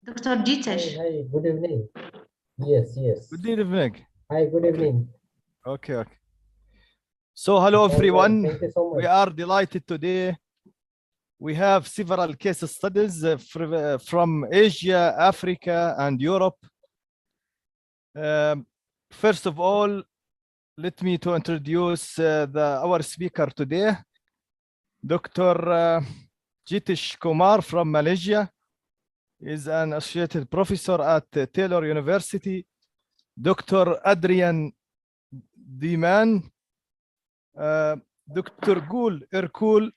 Dr. Jitesh. Hi, good evening. Yes. Good evening. Hi, good evening. Okay. So hello everyone. Thank you so much. We are delighted today. We have several case studies from Asia, Africa, and Europe. First of all, let me to introduce our speaker today, Dr. Jitesh Kumar from Malaysia. He is an associate professor at Taylor University. Dr. Adrian Diman, Dr. Gul Erkul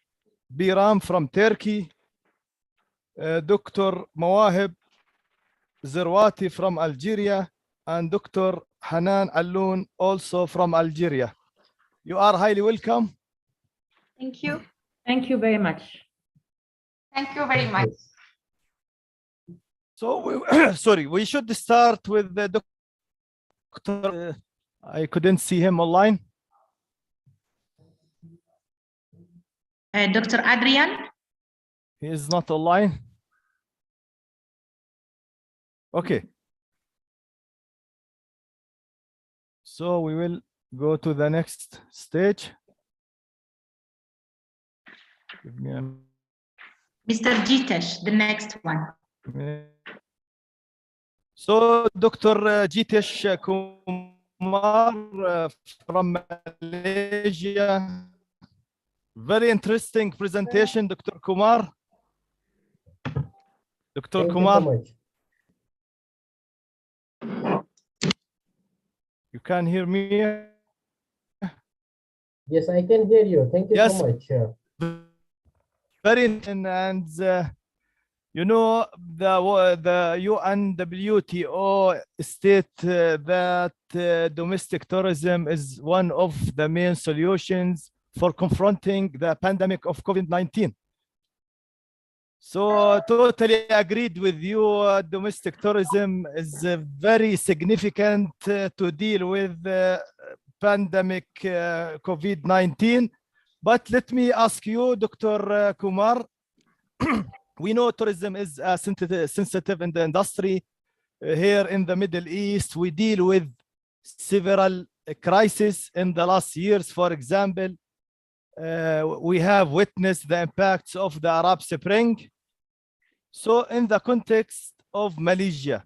Biram from Turkey, Dr. Mawahib Zerwati from Algeria, and Dr. Hanan Alloun also from Algeria. You are highly welcome. Thank you. Thank you very much. Thank you very much. So, we should start with the doctor. I couldn't see him online. Dr. Adrian. He is not online. Okay. So we will go to the next stage. Give me a Mr. Jitesh, the next one. minute. So Dr. Jitesh Kumar from Malaysia. Very interesting presentation, Dr. Kumar. Dr. Thank Kumar, you so much. you can hear me? Yes, I can hear you. Thank you Yes. so much. Very interesting, and you know, the UNWTO state that domestic tourism is one of the main solutions for confronting the pandemic of COVID-19. So totally agreed with you. Domestic tourism is very significant to deal with the pandemic COVID-19. But let me ask you, Dr. Kumar, we know tourism is sensitive in the industry. Here in the Middle East, we deal with several crises in the last years. For example, we have witnessed the impacts of the Arab Spring. So in the context of Malaysia,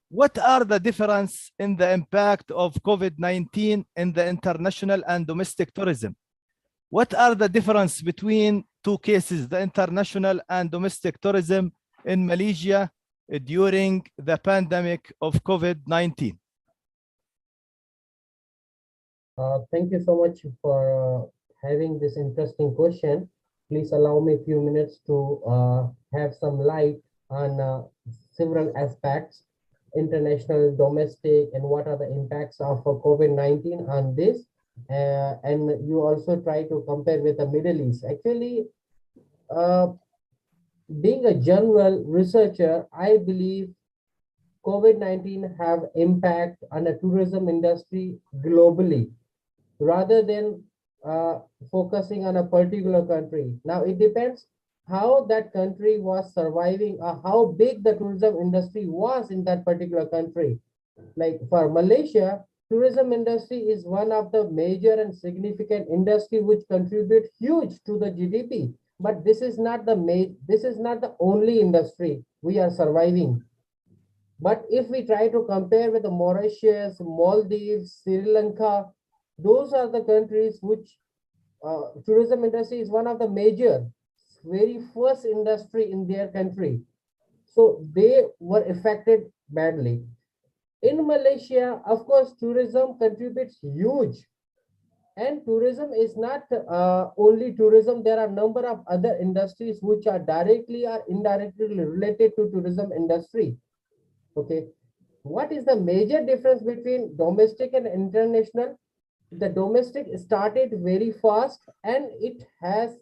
what are the difference in the impact of COVID-19 in the international and domestic tourism? What are the difference between two cases, the international and domestic tourism in Malaysia during the pandemic of COVID-19? Thank you so much for having this interesting question. Please allow me a few minutes to have some light on several aspects, international, domestic, and what are the impacts of COVID-19 on this. And you also try to compare with the Middle East. Actually, being a general researcher, I believe COVID-19 have impact on the tourism industry globally, rather than focusing on a particular country. Now, it depends how that country was surviving or how big the tourism industry was in that particular country. Like for Malaysia, tourism industry is one of the major and significant industry which contribute huge to the GDP. But this is not the only industry we are surviving. But if we try to compare with the Mauritius, Maldives, Sri Lanka, those are the countries which tourism industry is one of the major, very first industry in their country. So they were affected badly. In Malaysia, of course, tourism contributes huge. And tourism is not only tourism. There are a number of other industries which are directly or indirectly related to tourism industry. Okay. What is the major difference between domestic and international? The domestic started very fast and it has,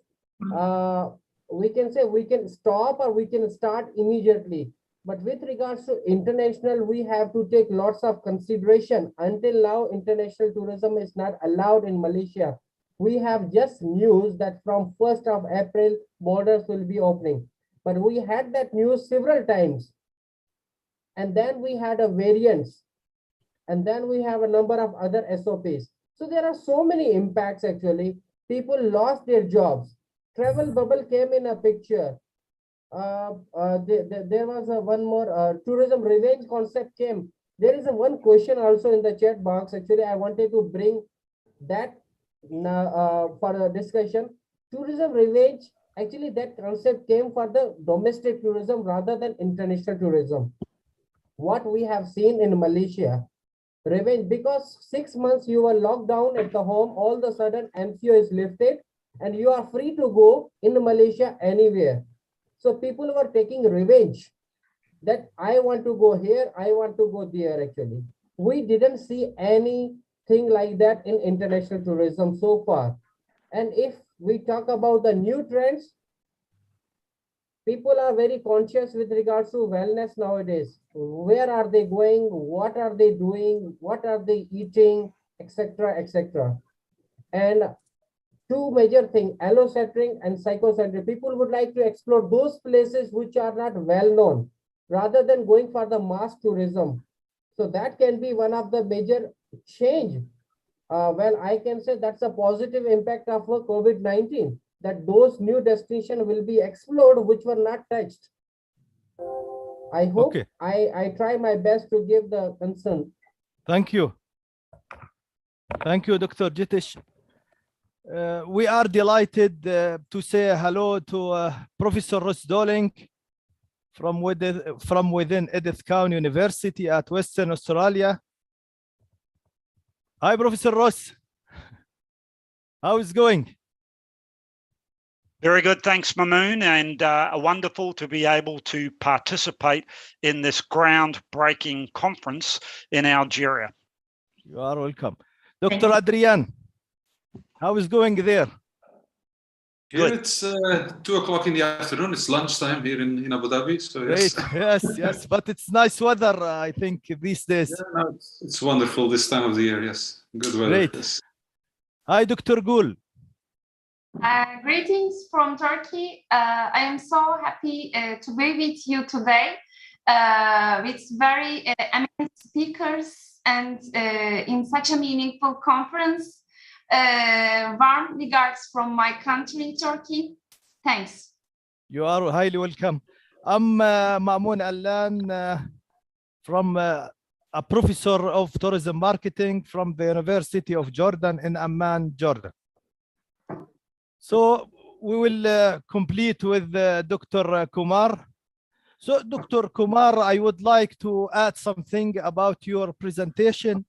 we can say we can stop or we can start immediately. But with regards to international, we have to take lots of consideration. Until now, international tourism is not allowed in Malaysia. We have just news that from 1st of April, borders will be opening. But we had that news several times. and then we had a variance, and then we have a number of other SOPs. So there are so many impacts actually. People lost their jobs. Travel bubble came in a picture. There was one more tourism revenge concept came. There is one question also in the chat box. Actually, I wanted to bring that for a discussion. Tourism revenge, actually that concept came for the domestic tourism rather than international tourism. What we have seen in Malaysia, revenge, because 6 months you were locked down at the home, all of a sudden MCO is lifted and you are free to go in Malaysia anywhere. So people were taking revenge that I want to go here, I want to go there actually. We didn't see anything like that in international tourism so far. And if we talk about the new trends, people are very conscious with regards to wellness nowadays. Where are they going? What are they doing? What are they eating, etc., etc. And two major things, allocentric and psychocentric. People would like to explore those places which are not well known rather than going for the mass tourism. So that can be one of the major change. Well, I can say that's a positive impact of COVID-19, that those new destinations will be explored which were not touched. I hope I try my best to give the concern. Thank you. Thank you, Dr. Jitish. We are delighted to say hello to Professor Ross Doling from within Edith Cowan University at Western Australia. Hi, Professor Ross. How is it going? Very good, thanks, Mamoon, and wonderful to be able to participate in this groundbreaking conference in Algeria. You are welcome. Dr. Adrian, how is it going there? Here it's 2 o'clock in the afternoon. It's lunchtime here in Abu Dhabi. So yes. Yes, but it's nice weather, I think, these days. Yeah, no, it's wonderful this time of the year, yes. Good weather. Great. Yes. Hi, Dr. Gul. Greetings from Turkey. I am so happy to be with you today with very eminent speakers and in such a meaningful conference. Warm regards from my country, Turkey. Thanks. You are highly welcome. I'm Mamoun Allan, from a professor of tourism marketing from the University of Jordan in Amman, Jordan. So we will complete with Dr. Kumar. So Dr. Kumar, I would like to add something about your presentation.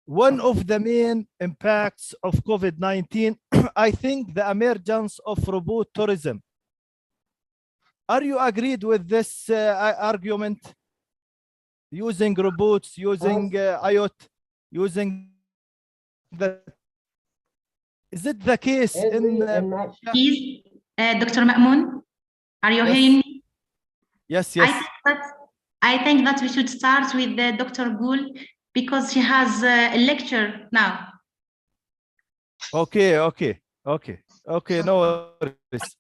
One of the main impacts of COVID-19, I think the emergence of robot tourism. Are you agreed with this argument? Using robots, using IoT, using the... Is it the case in... Please, Dr. Ma'moun, are you hearing me? Yes. I think that we should start with Dr. Gul, because she has a lecture now. Okay, no worries.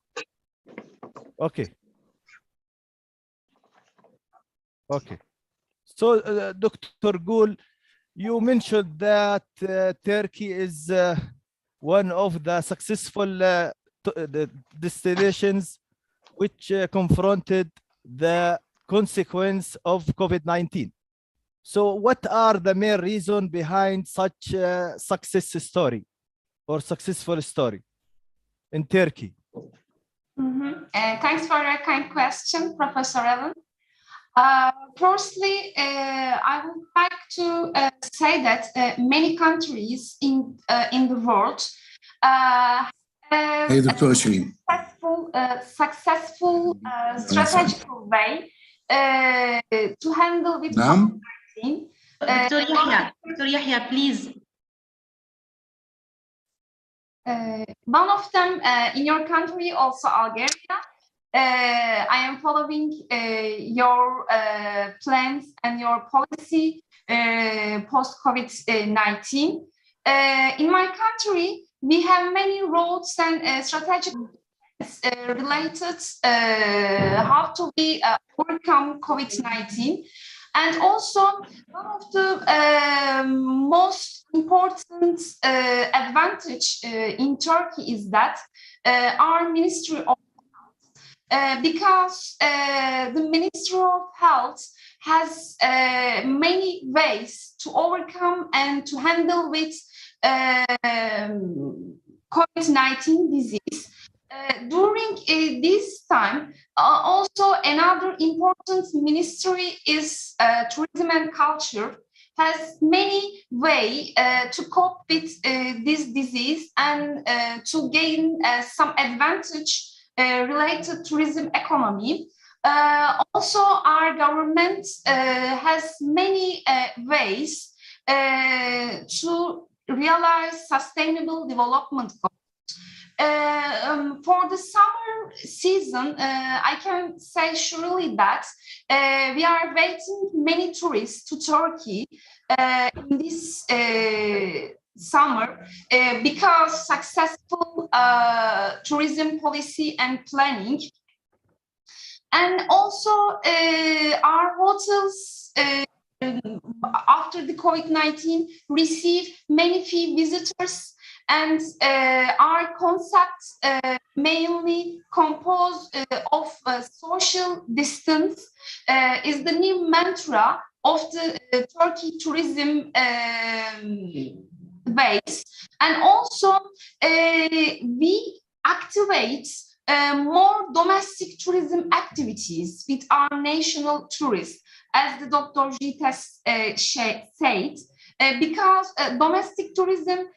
Okay. So, Dr. Gul, you mentioned that Turkey is one of the successful the destinations which confronted the consequence of COVID-19. So what are the main reasons behind such a success story or successful story in Turkey? Thanks for a kind question, Professor Allen. Firstly, I would like to say that many countries in the world have successful strategical way to handle with COVID-19. Dr. Yahya, please. One of them in your country, also Algeria. I am following your plans and your policy post-COVID-19. In my country, we have many roads and strategic related how to we overcome COVID-19. And also, one of the most important advantage in Turkey is that our Ministry of Health, because the Ministry of Health has many ways to overcome and to handle with COVID-19 disease. During this time, also another important ministry is tourism and culture, has many ways to cope with this disease and to gain some advantage related to tourism economy. Also, our government has many ways to realize sustainable development goals. For the summer season, I can say surely that we are waiting many tourists to Turkey in this summer because successful tourism policy and planning. And also our hotels after the COVID-19 receive many few visitors. And our concepts mainly composed of social distance is the new mantra of the Turkey tourism base. And also we activate more domestic tourism activities with our national tourists, as the Dr. Gita said, because domestic tourism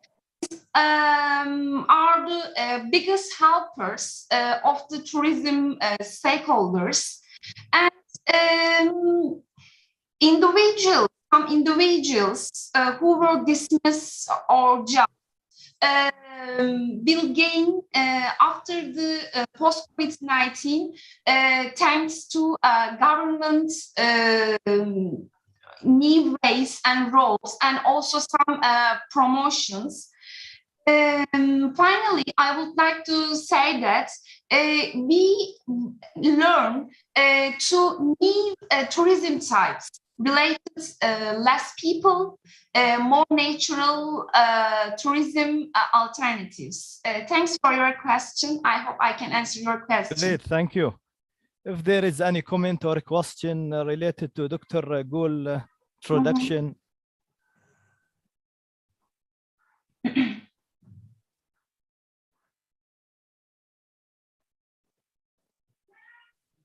are the biggest helpers of the tourism stakeholders, and some individuals who were dismissed or jobs will gain after the post-COVID-19 thanks to government new ways and roles, and also some promotions. Finally, I would like to say that we learn to new tourism types related less people, more natural tourism alternatives. Thanks for your question. I hope I can answer your question. Great, thank you. If there is any comment or question related to Dr. Gul introduction.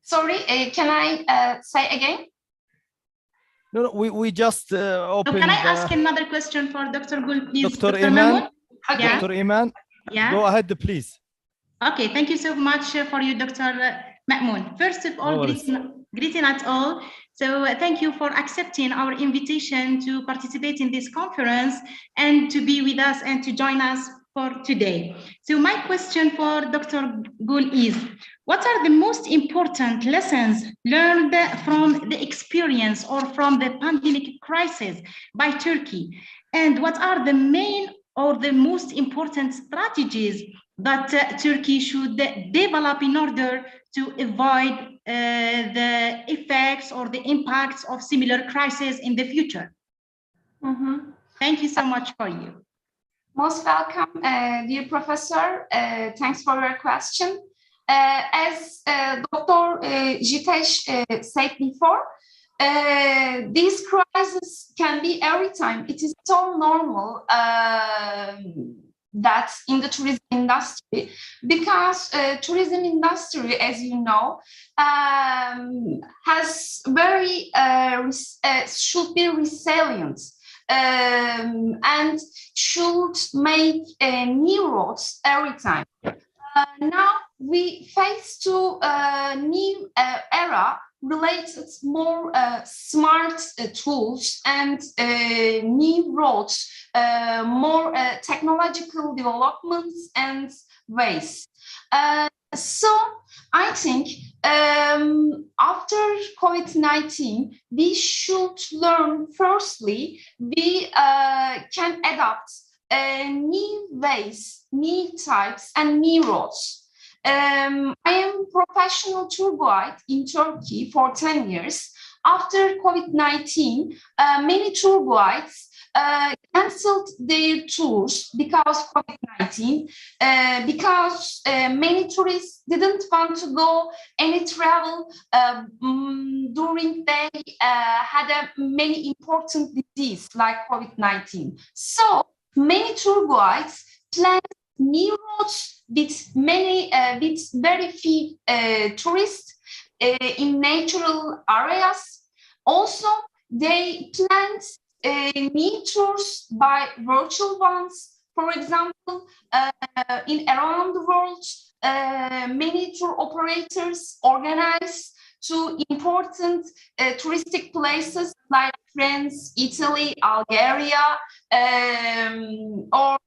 Sorry, can I say again? No, we just opened. Can I ask another question for Dr. Gul, please? Dr. Iman? Okay. Dr. Iman? Yeah. Go ahead, please. Okay, thank you so much for you, Dr. Ma'moon. First of all, greeting at all. So thank you for accepting our invitation to participate in this conference and to be with us and to join us for today. So my question for Dr. Gul is, what are the most important lessons learned from the experience or from the pandemic crisis by Turkey? And what are the main or the most important strategies that Turkey should develop in order to avoid the effects or the impacts of similar crises in the future? Thank you so much for you. Most welcome, dear professor. Thanks for your question. As Dr. Jitesh said before, these crises can be every time. It is so normal that in the tourism industry, because tourism industry, as you know, has very should be resilient and should make new roads every time. Now we face to a new era related more smart tools and new roads, more technological developments and ways. So I think after COVID-19, we should learn, firstly, we can adapt new ways, new types, and new roads. I am professional tour guide in Turkey for 10 years. After COVID-19, many tour guides canceled their tours because COVID-19, because many tourists didn't want to go any travel during they had many important disease like COVID-19. So many tour guides planned new routes with very few tourists in natural areas. Also, they planned new tours by virtual ones. For example, in around the world, many tour operators organize to important touristic places like France, Italy, Algeria, or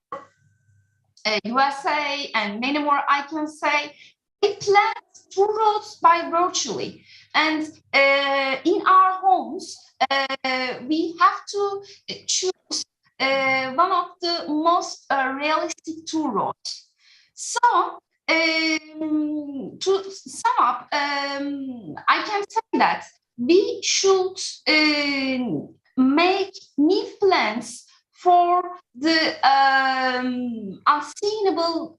USA, and many more I can say. They planned tour routes by virtually. And in our homes, we have to choose one of the most realistic tour routes. So, to sum up, I can say that we should make new plans for the unseenable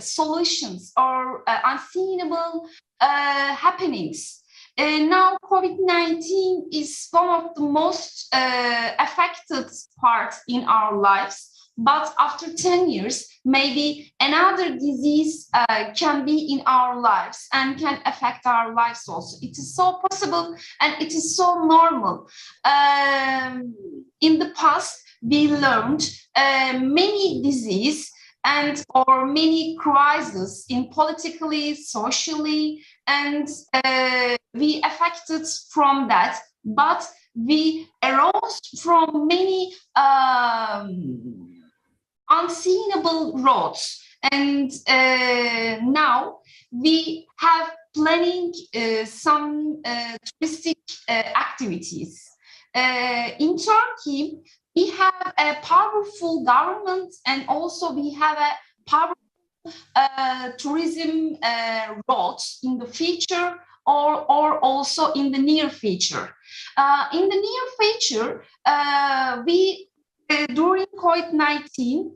solutions or unseenable happenings. Now, COVID-19 is one of the most affected parts in our lives. But after 10 years, maybe another disease can be in our lives and can affect our lives also. It is so possible and it is so normal. In the past, we learned many diseases and or many crises in politically, socially, and we affected from that. But we arose from many unseenable roads, and now we have planning some touristic activities. In Turkey, we have a powerful government, and also we have a powerful tourism roads in the future or also in the near future. In the near future, we during COVID-19,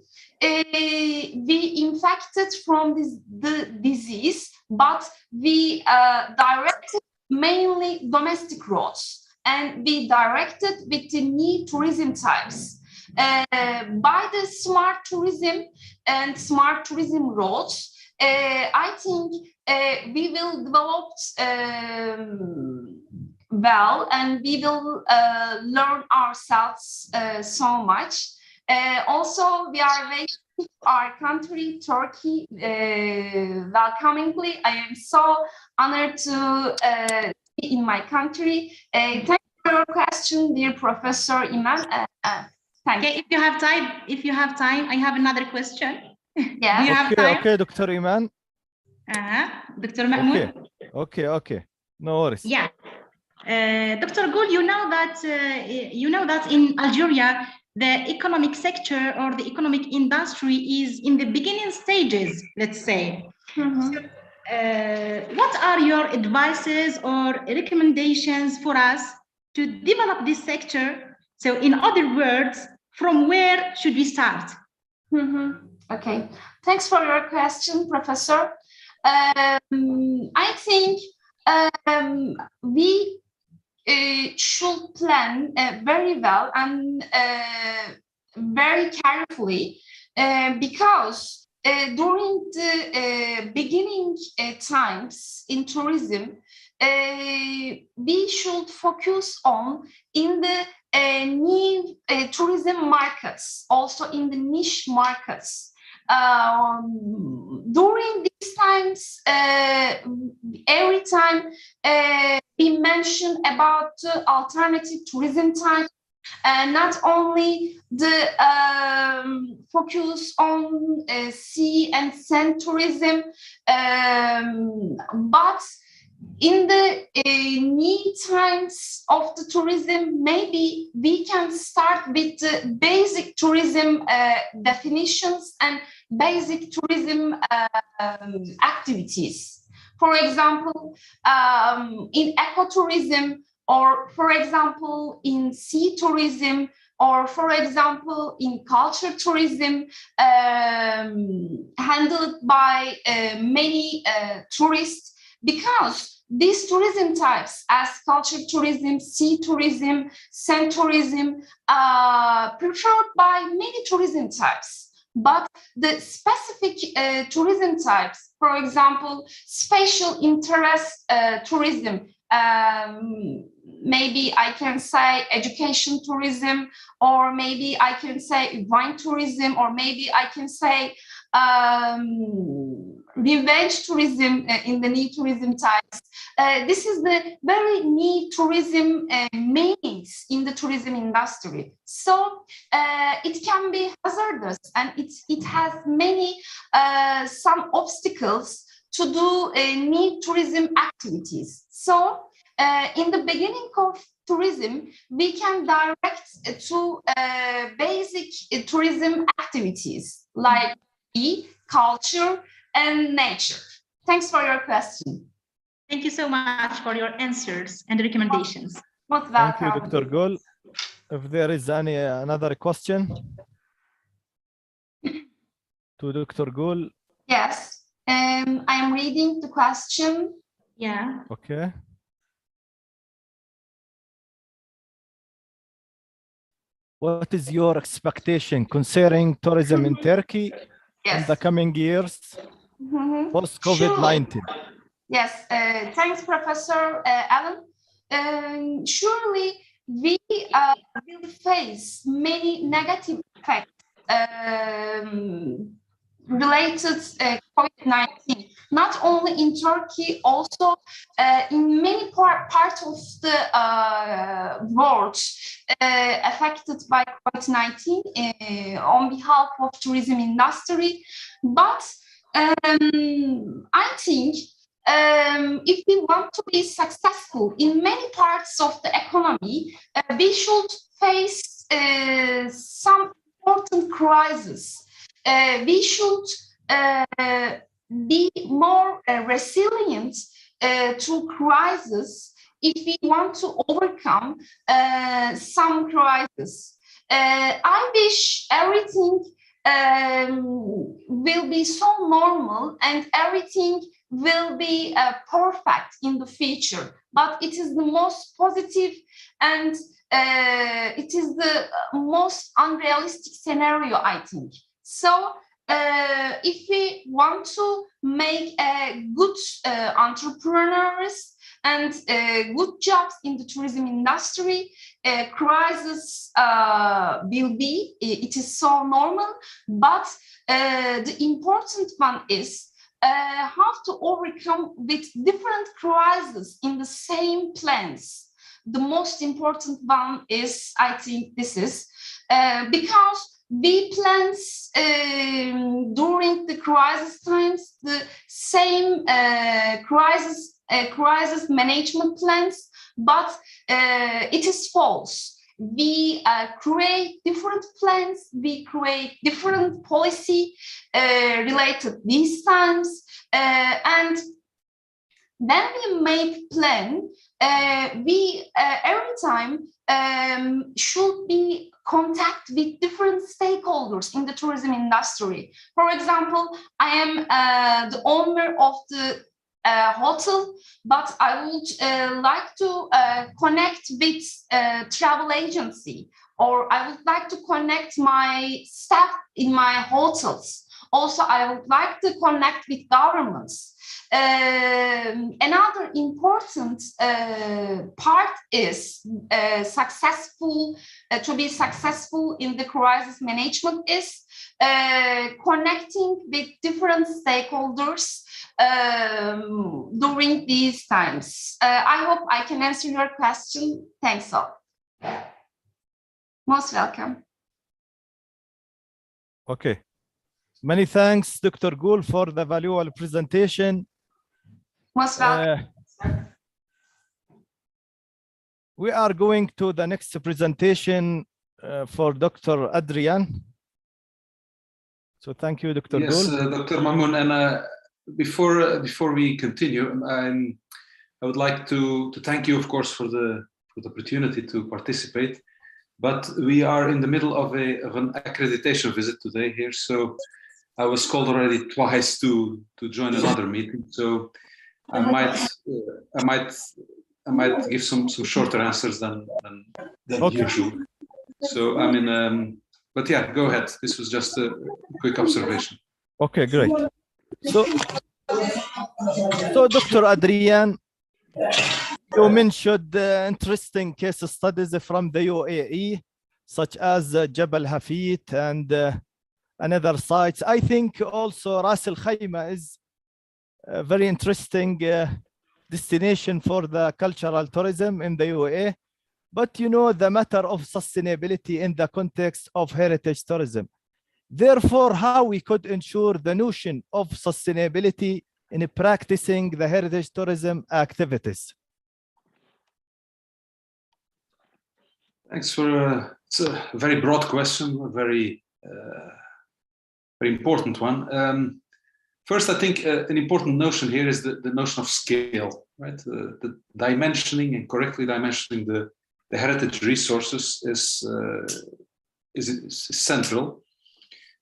we infected from the disease, but we directed mainly domestic roads. And we directed with the new tourism types. By the smart tourism and smart tourism roads, I think we will develop well, and we will learn ourselves so much. Also, we are waiting for our country, Turkey, welcomingly. I am so honored to in my country. Thank you for your question, dear Professor Iman. Thank you. If you have time, I have another question. Yeah. Do you have time? Okay, Dr. Iman. Dr. Ma'moon. Okay. No worries. Yeah. Dr. Gul, you know that in Algeria, the economic sector or the economic industry is in the beginning stages, let's say. Mm-hmm. What are your advices or recommendations for us to develop this sector? So in other words, from where should we start? Mm-hmm. Okay, thanks for your question, Professor. I think we should plan very well and very carefully because during the beginning times in tourism, we should focus on in the new tourism markets, also in the niche markets. During these times, every time we mention about alternative tourism type, not only the focus on sea and sand tourism, but in the new times of the tourism, maybe we can start with the basic tourism definitions and basic tourism activities. For example, in ecotourism, or for example, in sea tourism, or for example, in culture tourism, handled by many tourists, because these tourism types, as culture tourism, sea tourism, sand tourism, preferred by many tourism types. But the specific tourism types, for example, special interest tourism, maybe I can say education tourism, or maybe I can say wine tourism, or maybe I can say revenge tourism in the new tourism types. This is the very new tourism meanings in the tourism industry. So it can be hazardous, and it has many some obstacles to do new tourism activities. So in the beginning of tourism, we can direct to basic tourism activities like culture and nature. Thanks for your question. Thank you so much for your answers and recommendations. Most Thank you, welcome. Dr. Gul. If there is another question to Dr. Gul. Yes, I am reading the question. Yeah. Okay. What is your expectation concerning tourism in Turkey in the coming years post COVID-19? Yes, thanks, Professor Alan. Surely we will face many negative effects related to COVID-19, not only in Turkey, also in many parts of the world affected by COVID-19 on behalf of tourism industry. But I think if we want to be successful in many parts of the economy, we should face some important crises. We should be more resilient to crises if we want to overcome some crises. I wish everything will be so normal and everything will be perfect in the future, but it is the most positive and it is the most unrealistic scenario, I think. So if we want to make good entrepreneurs and good jobs in the tourism industry, crisis will be, it is so normal, but the important one is how to overcome with different crises in the same plans. The most important one is, I think this is, because we plans during the crisis times the same crisis management plans, but it is false. We create different plans, we create different policy related these times, and when we make plan, we every time should be contact with different stakeholders in the tourism industry. For example, I am the owner of the hotel, but I would like to connect with travel agency, or I would like to connect my staff in my hotels. Also, I would like to connect with governments. Another important part is to be successful in the crisis management is connecting with different stakeholders during these times. I hope I can answer your question. Thanks all. Most welcome. Okay. Many thanks, Dr. Gul, for the valuable presentation. Most welcome. We are going to the next presentation for Dr. Adrian. So thank you, Dr. Yes, Gul. Dr. Mamoun, and before we continue, I would like to thank you, of course, for the opportunity to participate. But we are in the middle of an accreditation visit today here, so I was called already twice to join another meeting. So I might give some shorter answers than Okay. usual. So I mean, but yeah, go ahead. This was just a quick observation. Okay, great. So Dr. Adrian, you mentioned interesting case studies from the UAE, such as Jabal Hafit and another sites. I think also Ras Al Khaimah is a very interesting destination for the cultural tourism in the UAE. But you know, the matter of sustainability in the context of heritage tourism. Therefore, how we could ensure the notion of sustainability in practicing the heritage tourism activities? Thanks for it's a very broad question, a very important one. First, I think an important notion here is the notion of scale, right? The dimensioning and correctly dimensioning the heritage resources is central,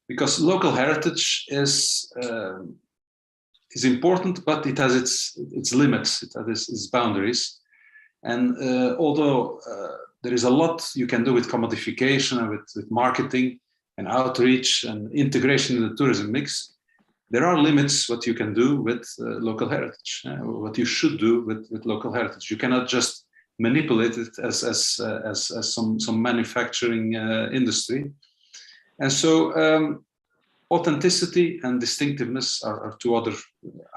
because local heritage is important, but it has its limits, it has its boundaries. And although there is a lot you can do with commodification and with marketing and outreach and integration in the tourism mix, there are limits what you can do with local heritage, what you should do with local heritage. You cannot just manipulate it as some manufacturing industry. And so authenticity and distinctiveness are two other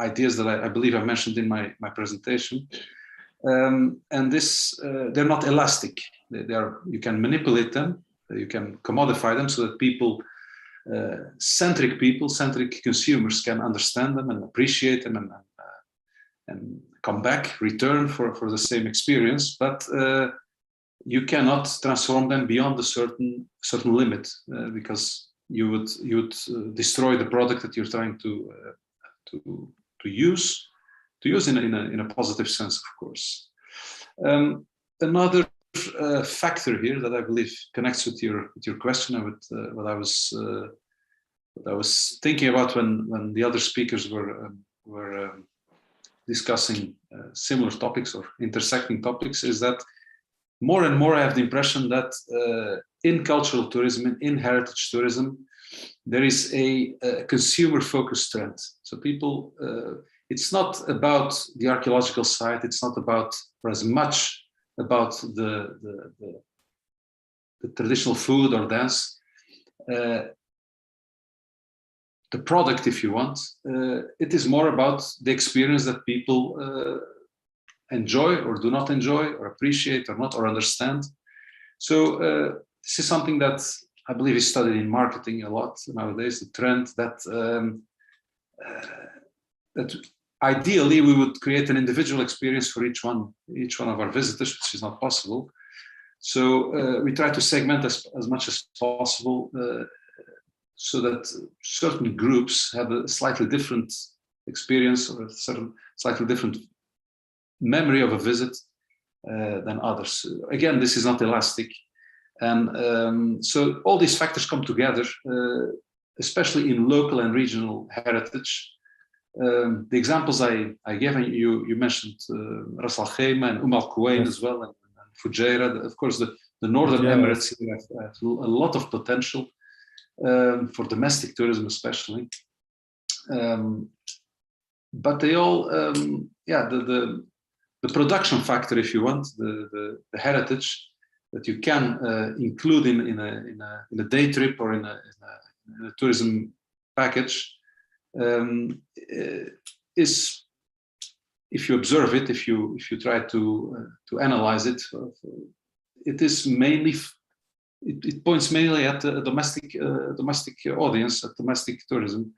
ideas that I believe I mentioned in my presentation. And this, they're not elastic. You can manipulate them, you can commodify them so that centric consumers can understand them and appreciate them and come back, return for the same experience. But you cannot transform them beyond a certain limit, because you would destroy the product that you're trying to use in a positive sense, of course. Another factor here that I believe connects with your question and with what I was thinking about when the other speakers were discussing similar topics or intersecting topics, is that more and more I have the impression that in cultural tourism, in heritage tourism, there is a consumer-focused trend. So people, it's not about the archaeological site, it's not about, or as much about the traditional food or dance. The product, if you want, it is more about the experience that people enjoy or do not enjoy or appreciate or not or understand. So this is something that I believe is studied in marketing a lot nowadays, the trend that that ideally we would create an individual experience for each one of our visitors, which is not possible. So we try to segment as much as possible so that certain groups have a slightly different experience or a slightly different memory of a visit than others. Again, this is not elastic. And so all these factors come together, especially in local and regional heritage. The examples I gave, and you mentioned Ras Al Khaimah and Al Quwain as well, and Fujairah. Of course, the Northern Emirates have a lot of potential for domestic tourism especially. But they all, the production factor, if you want, the heritage that you can include in a day trip or in a tourism package, is, if you observe it, if you try to analyze it, it is mainly, it points mainly at a domestic audience, at domestic tourism.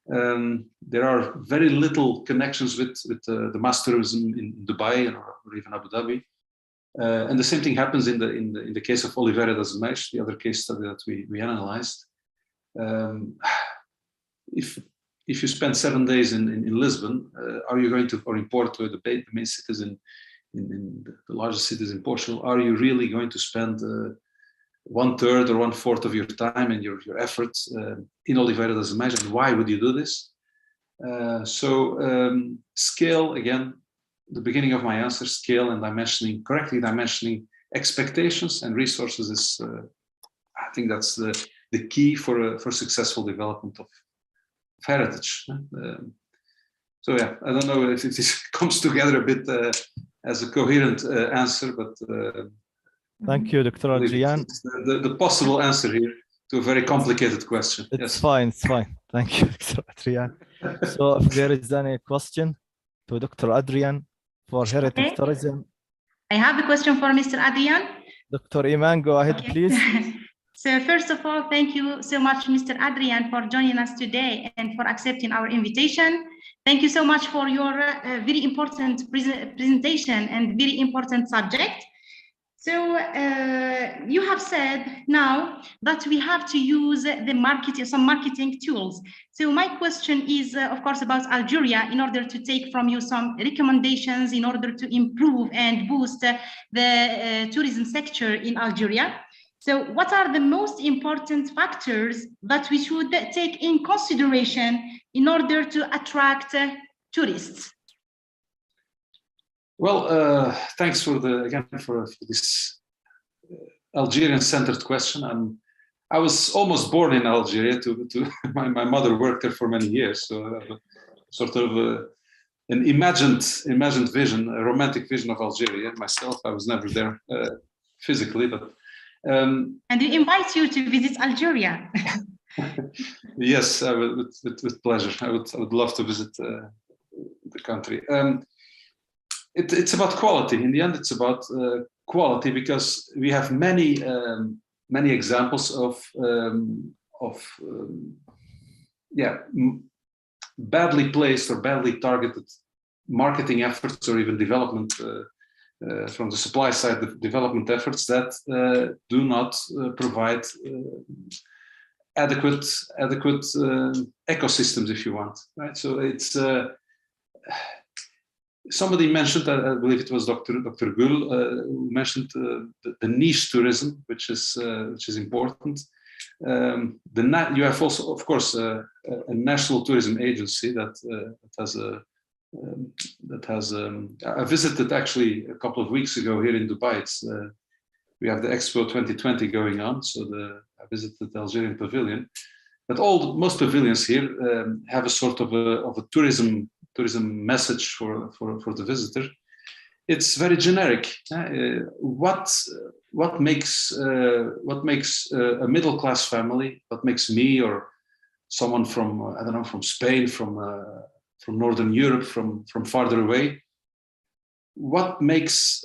There are very little connections with the mass tourism in Dubai or even Abu Dhabi. And the same thing happens in the case of Oliveira das Meias, the other case study that we analyzed. If you spend 7 days in Lisbon, are you going to, or in Porto, the main cities in the largest cities in Portugal, are you really going to spend 1/3 or 1/4 of your time and your efforts in Oliveira das Meias? And why would you do this? Scale, again, the beginning of my answer, scale and dimensioning, correctly dimensioning expectations and resources is, I think that's the key for successful development of heritage. So yeah, I don't know if this comes together a bit as a coherent answer, but thank you, Dr. Adrian. The possible answer here to a very complicated question. It's yes. fine, it's fine. Thank you, Dr. Adrian. So if there is any question to Dr. Adrian for heritage tourism. I have a question for Mr. Adrian. Dr. Iman, go ahead, please. So first of all, thank you so much, Mr. Adrian, for joining us today and for accepting our invitation. Thank you so much for your very important presentation and very important subject. So you have said now that we have to use some marketing tools. So my question is, of course, about Algeria, in order to take from you some recommendations in order to improve and boost the tourism sector in Algeria. So what are the most important factors that we should take in consideration in order to attract tourists? Well, thanks for this Algerian-centered question. I was almost born in Algeria. My mother worked there for many years, so sort of an imagined vision, a romantic vision of Algeria. Myself, I was never there physically, but. And we invite you to visit Algeria. Yes, I would, with pleasure. I would love to visit the country. It's about quality. In the end, it's about quality, because we have many examples of badly placed or badly targeted marketing efforts, or even development from the supply side, the development efforts that do not provide adequate ecosystems, if you want, right? So it's somebody mentioned, I believe it was Dr. Gül, who mentioned the niche tourism, which is important. You have also, of course, a national tourism agency that has. I visited actually a couple of weeks ago here in Dubai. We have the Expo 2020 going on, so I visited the Algerian pavilion. But most pavilions here have a sort of a tourism message for the visitor. It's very generic. What makes a middle class family? What makes me or someone from I don't know, from Spain, from Northern Europe, from farther away? What makes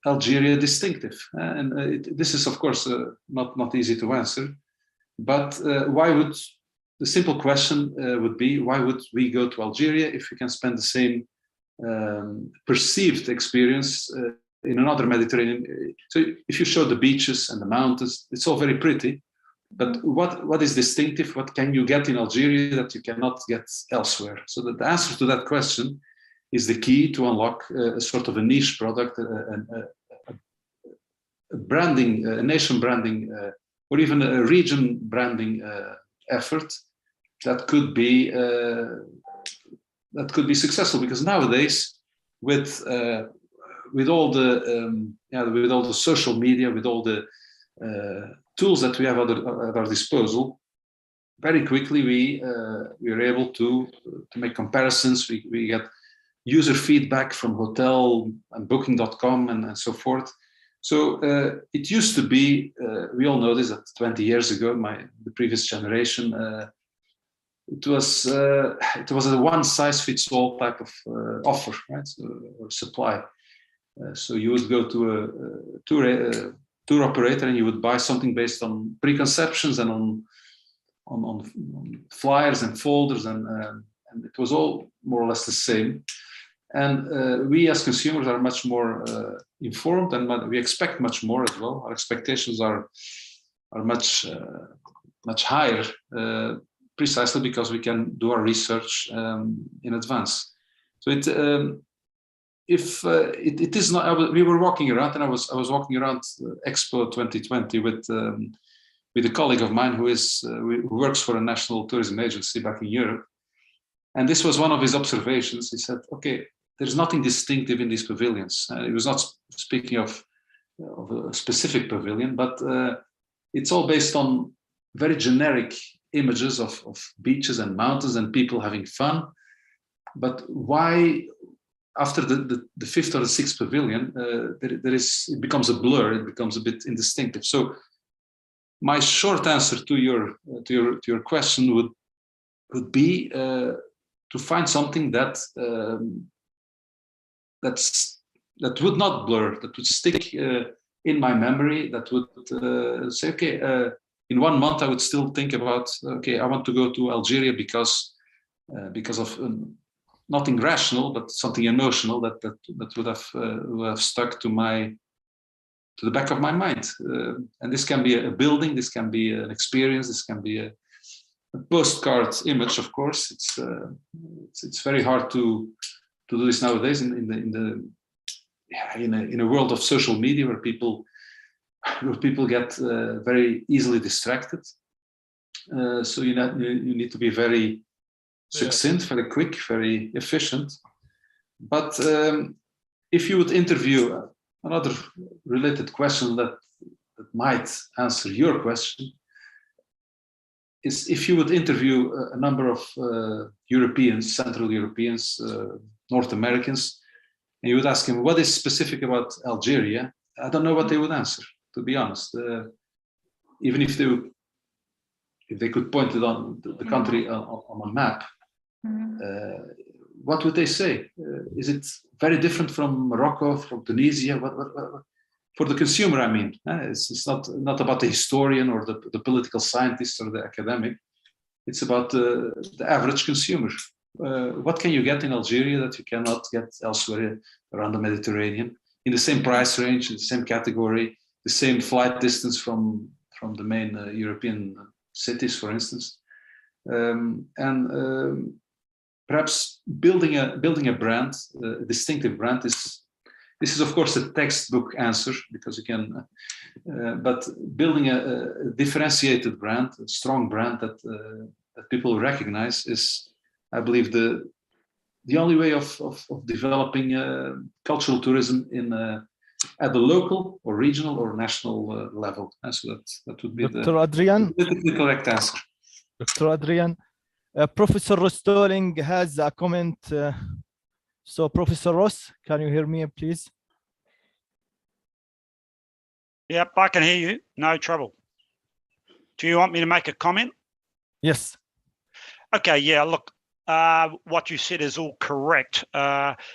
Algeria distinctive? This is, of course, not easy to answer. But why would the simple question would be, why would we go to Algeria if we can spend the same perceived experience in another Mediterranean? So if you show the beaches and the mountains, it's all very pretty. But what is distinctive? What can you get in Algeria that you cannot get elsewhere? So the answer to that question is the key to unlock a sort of a niche product, a branding, a nation branding, or even a region branding effort that could be successful. Because nowadays, with all the social media, with all the tools that we have at our disposal, very quickly we are able to make comparisons. We get user feedback from hotel and booking.com and so forth. So it used to be, we all know this, that 20 years ago, the previous generation, it was a one-size-fits-all type of offer, right? Or supply. So you would go to a tour operator and you would buy something based on preconceptions and on flyers and folders, and it was all more or less the same. And we as consumers are much more informed, and we expect much more as well. Our expectations are much higher, precisely because we can do our research in advance. So it is not. We were walking around, and I was walking around Expo 2020 with a colleague of mine who works for a national tourism agency back in Europe, and this was one of his observations. He said, "Okay, there's nothing distinctive in these pavilions." He was not speaking of a specific pavilion, but it's all based on very generic images of beaches and mountains and people having fun. But why, after the fifth or the sixth pavilion, it becomes a blur. It becomes a bit indistinctive. So my short answer to your question would be to find something that would not blur, that would stick in my memory, that would say, okay, in 1 month I would still think about, okay, I want to go to Algeria because of nothing rational, but something emotional that would have stuck to the back of my mind. And this can be a building, this can be an experience, this can be a postcard image. Of course, it's very hard to do this nowadays in a world of social media where people get very easily distracted. So you need to be very succinct, very quick, very efficient. But if you would interview another related question that might answer your question, is if you would interview a number of Europeans, Central Europeans, North Americans, and you would ask them what is specific about Algeria, I don't know what they would answer, to be honest. Even if they could point it on the country on a map, what would they say? Is it very different from Morocco, from Tunisia? What for the consumer, I mean, it's not about the historian or the political scientist or the academic. It's about the average consumer. What can you get in Algeria that you cannot get elsewhere around the Mediterranean, in the same price range, in the same category, the same flight distance from the main European cities, for instance, and perhaps building a brand, a distinctive brand. This is of course a textbook answer, because you can, but building a differentiated brand, a strong brand that people recognize is, I believe, the only way of developing cultural tourism at the local or regional or national level. So that would be Dr. Adrian, the correct answer. Dr. Adrian, Professor Rostoling has a comment. So Professor Ross, can you hear me, please? Yep, I can hear you. No trouble. Do you want me to make a comment? Yes. Okay, yeah, look, what you said is all correct.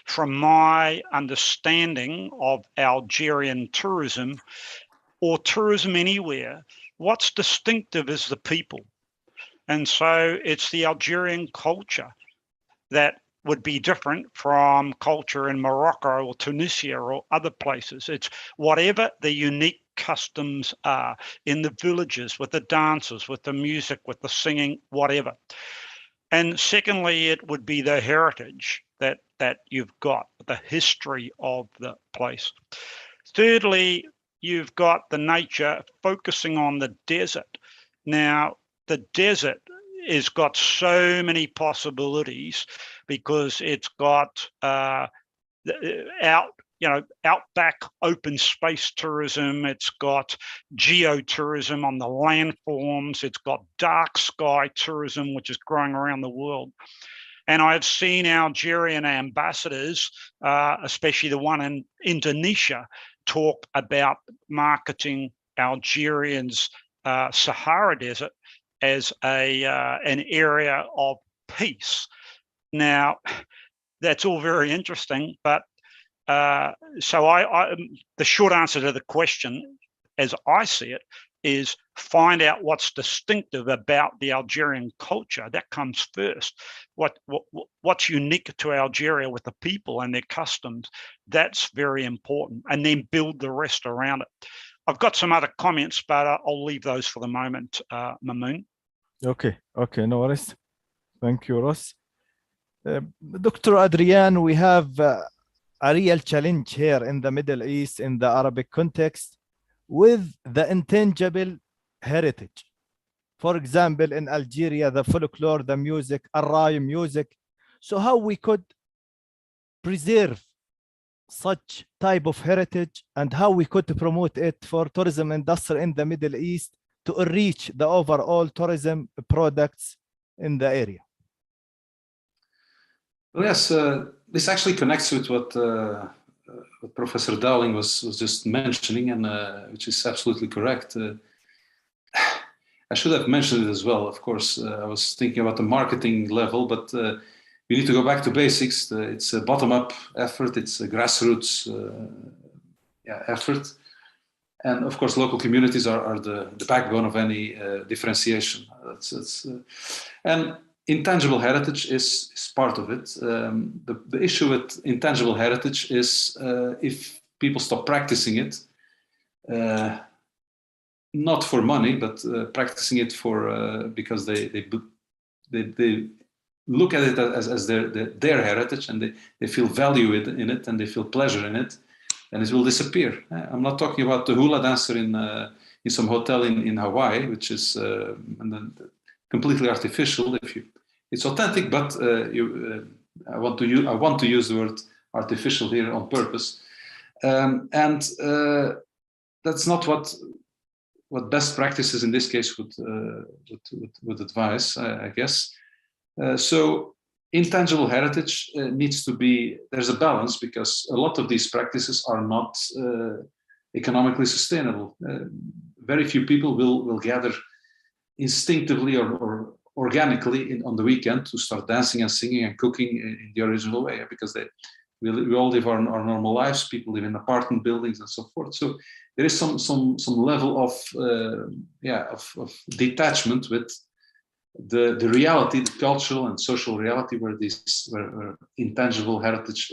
From my understanding of Algerian tourism, or tourism anywhere, what's distinctive is the people. And so it's the Algerian culture that would be different from culture in Morocco or Tunisia or other places. It's whatever the unique customs are in the villages, with the dances, with the music, with the singing, whatever. And secondly, it would be the heritage that you've got, the history of the place. Thirdly, you've got the nature focusing on the desert. Now, the desert has got so many possibilities because it's got outback open space tourism. It's got geotourism on the landforms. It's got dark sky tourism, which is growing around the world. And I've seen Algerian ambassadors, especially the one in Indonesia, talk about marketing Algerians' Sahara Desert as an area of peace. Now, that's all very interesting, but so the short answer to the question, as I see it, is find out what's distinctive about the Algerian culture. That comes first. What's unique to Algeria with the people and their customs, that's very important. And then build the rest around it. I've got some other comments, but I'll leave those for the moment, Mamoon. Okay, no worries. Thank you, Ross. Dr. Adrian, we have a real challenge here in the Middle East, in the Arabic context, with the intangible heritage. For example, in Algeria, the folklore, the music, Array music. So how we could preserve such type of heritage and how we could promote it for tourism industry in the Middle East to reach the overall tourism products in the area? Well, yes, this actually connects with what Professor Dowling was just mentioning, and which is absolutely correct. I should have mentioned it as well. Of course, I was thinking about the marketing level, but we need to go back to basics. It's a bottom-up effort. It's a grassroots effort. And of course, local communities are the backbone of any differentiation. And intangible heritage is part of it. The issue with intangible heritage is if people stop practicing it, not for money, but practicing it for because they look at it as their heritage, and they feel value in it, and they feel pleasure in it, and it will disappear. I'm not talking about the hula dancer in some hotel in Hawaii, which is completely artificial. It's authentic, but I want to use the word artificial here on purpose, and that's not what best practices in this case would advise, I guess. So intangible heritage needs to be, there's a balance, because a lot of these practices are not economically sustainable. Very few people will gather instinctively or organically on the weekend to start dancing and singing and cooking in the original way, because we all live our normal lives. People live in apartment buildings and so forth. So there is some level of detachment with the reality, the cultural and social reality where intangible heritage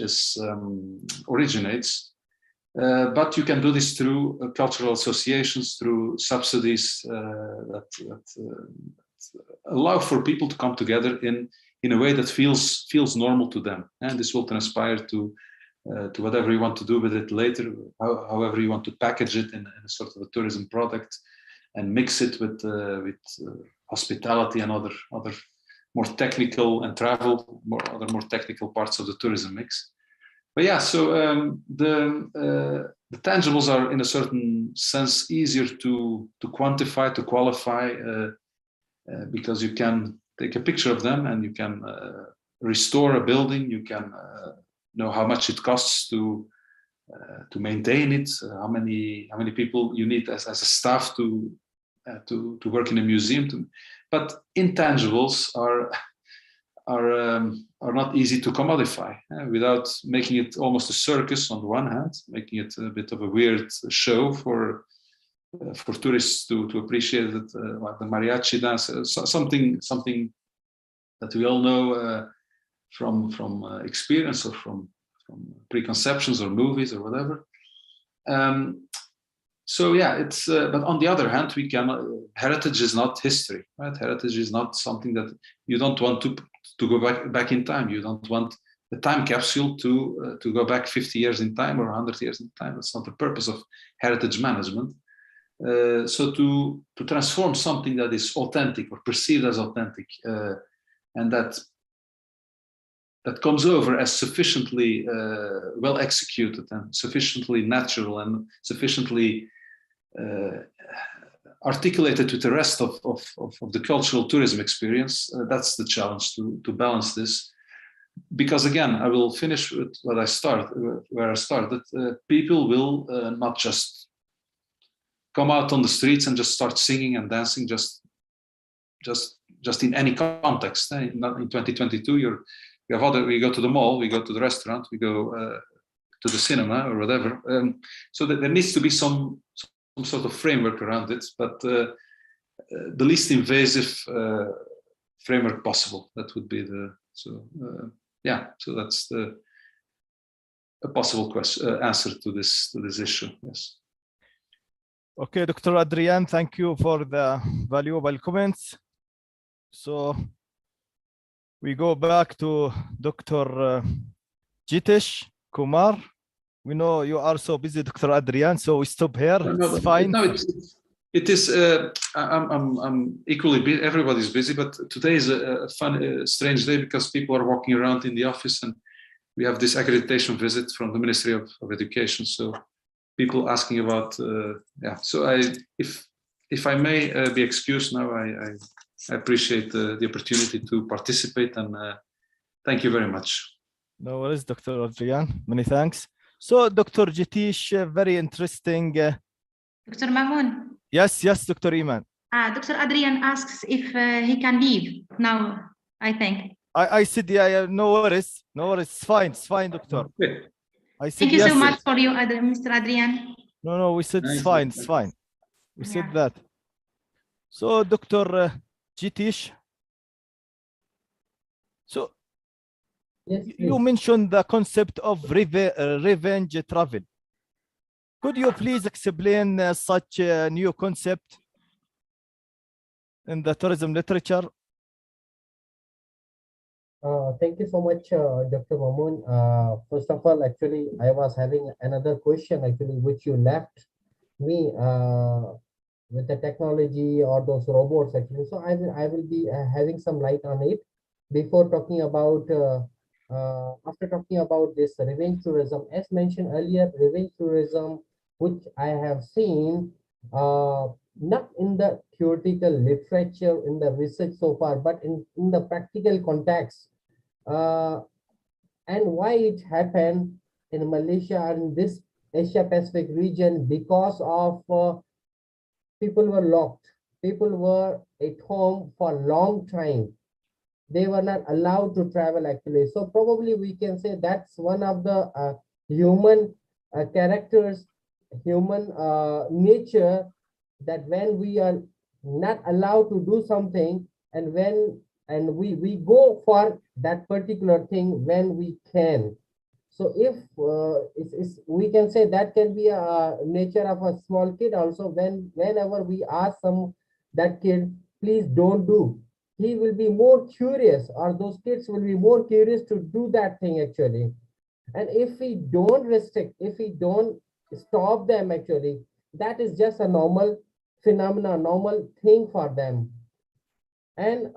originates. But you can do this through cultural associations, through subsidies that allow for people to come together in a way that feels normal to them, and this will transpire to whatever you want to do with it later, however you want to package it in a sort of a tourism product, and mix it with hospitality and other more technical, and travel, other more technical parts of the tourism mix. But yeah, so the tangibles are in a certain sense easier to quantify, to qualify, because you can take a picture of them and you can restore a building. You can know how much it costs to maintain it, how many people you need as a staff to work in a museum. But intangibles are not easy to commodify without making it almost a circus on the one hand, making it a bit of a weird show for tourists to appreciate it, like the mariachi dance, something that we all know from experience, or from preconceptions or movies or whatever. So yeah, it's but on the other hand, heritage is not history, right? Heritage is not something that you don't want to go back in time. You don't want a time capsule to go back 50 years in time or 100 years in time. That's not the purpose of heritage management. So to transform something that is authentic or perceived as authentic, and that comes over as sufficiently well executed and sufficiently natural and sufficiently articulated with the rest of the cultural tourism experience, that's the challenge, to balance this. Because again, I will finish with where I started. People will not just come out on the streets and just start singing and dancing just in any context. Not in 2022, we go to the mall, we go to the restaurant, we go to the cinema or whatever. So that there needs to be some sort of framework around it, but the least invasive framework possible. That would be the, so that's a possible question, answer to this issue. Yes. Okay, Dr. Adrian, thank you for the valuable comments. So we go back to Dr. Jitesh Kumar. We know you are so busy, Dr. Adrian, so we stop here. It's fine. No, it is. I'm equally busy. Everybody's busy, but today is a fun, strange day because people are walking around in the office, and we have this accreditation visit from the Ministry of Education. So people asking about, So if I may be excused now, I appreciate the opportunity to participate, and thank you very much. No worries, Dr. Adrian. Many thanks. So, Dr. Jitesh, very interesting. Dr. Mamoun. Yes, Dr. Iman. Dr. Adrian asks if he can leave now, I think. I said, yeah, no worries. No worries. It's fine, Doctor. Okay. I said, Thank you yes. so much for you, Mr. Adrian. No, we said it's fine. We said that. So, Dr. Jitesh, so Yes, you mentioned the concept of revenge travel. Could you please explain such a new concept in the tourism literature? Thank you so much, Dr. Mamoun. First of all, actually, I was having another question, actually, which you left me with the technology or those robots, actually. So I will be having some light on it before talking about, after talking about this revenge tourism. As mentioned earlier, revenge tourism, which I have seen, not in the theoretical literature, in the research so far, but in the practical context. And why it happened in Malaysia and this Asia Pacific region, because of people were locked. People were at home for a long time. They were not allowed to travel, actually. So probably we can say that's one of the human characters, human nature, that when we are not allowed to do something, and we go for that particular thing when we can. So if we can say that can be a nature of a small kid also. Whenever we ask that kid, please don't do, he will be more curious, or those kids will be more curious to do that thing, actually. And if we don't restrict, if we don't stop them, actually, that is just a normal phenomena, normal thing for them. And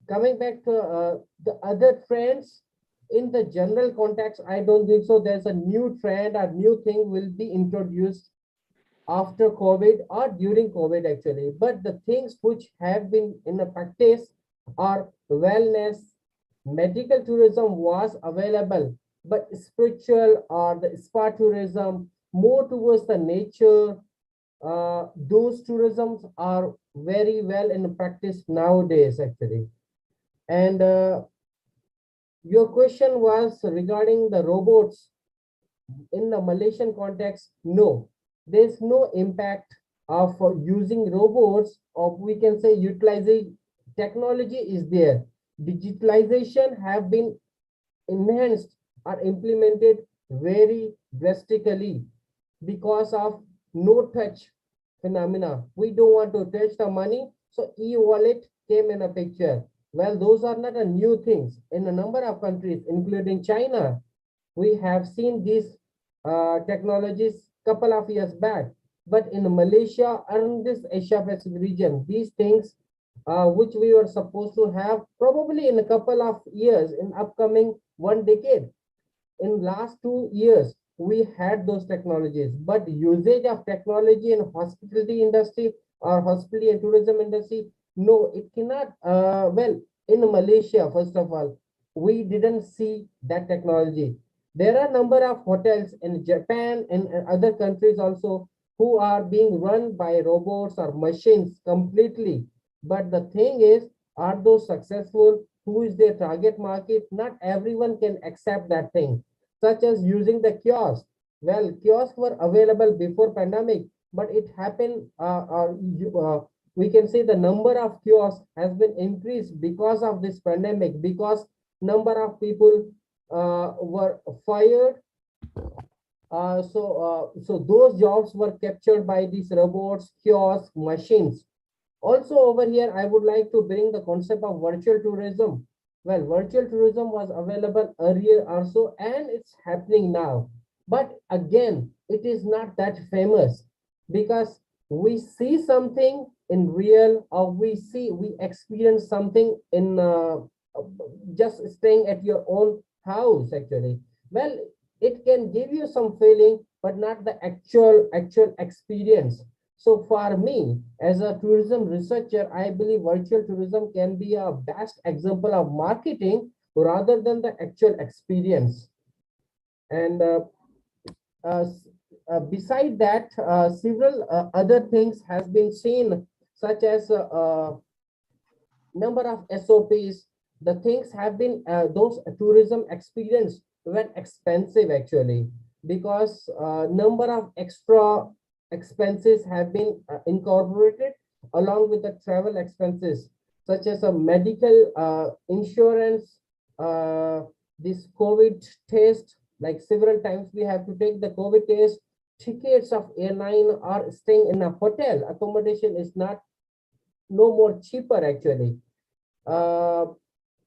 coming back to the other trends, in the general context, I don't think so there's a new trend or new thing will be introduced after COVID or during COVID, actually. But the things which have been in the practice are wellness, medical tourism was available, but spiritual or the spa tourism, more towards the nature, those tourisms are very well in practice nowadays, actually. And your question was regarding the robots in the Malaysian context. No, there's no impact of using robots, or we can say utilizing technology is there. Digitalization have been enhanced or implemented very drastically because of no touch phenomena. We don't want to touch the money, so e-wallet came in a picture. Well, those are not a new things. In a number of countries, including China, we have seen these technologies couple of years back. But in Malaysia and this Asia Pacific region, these things which we were supposed to have probably in a couple of years, in upcoming 1 decade. In last 2 years, we had those technologies, but usage of technology in hospitality industry or hospitality and tourism industry, no, it cannot. Well, in Malaysia, first of all, we didn't see that technology. There are a number of hotels in Japan and other countries also who are being run by robots or machines completely. But the thing is, are those successful? Who is their target market? Not everyone can accept that thing, such as using the kiosk. Well, kiosks were available before pandemic, but it happened, we can say the number of kiosks has been increased because of this pandemic, because number of people were fired. So those jobs were captured by these robots, kiosks, machines. Also over here, I would like to bring the concept of virtual tourism. Well, virtual tourism was available earlier also, and it's happening now. But again, it is not that famous because we see something in real, or we experience something in just staying at your own house actually. Well, it can give you some feeling, but not the actual experience. So for me, as a tourism researcher, I believe virtual tourism can be a best example of marketing rather than the actual experience. And beside that, several other things has been seen, such as number of SOPs. The things have been, those tourism experience were expensive actually, because number of extra expenses have been incorporated along with the travel expenses, such as a medical insurance, this COVID test, like several times we have to take the COVID test, tickets of airline, or staying in a hotel accommodation is no more cheaper actually.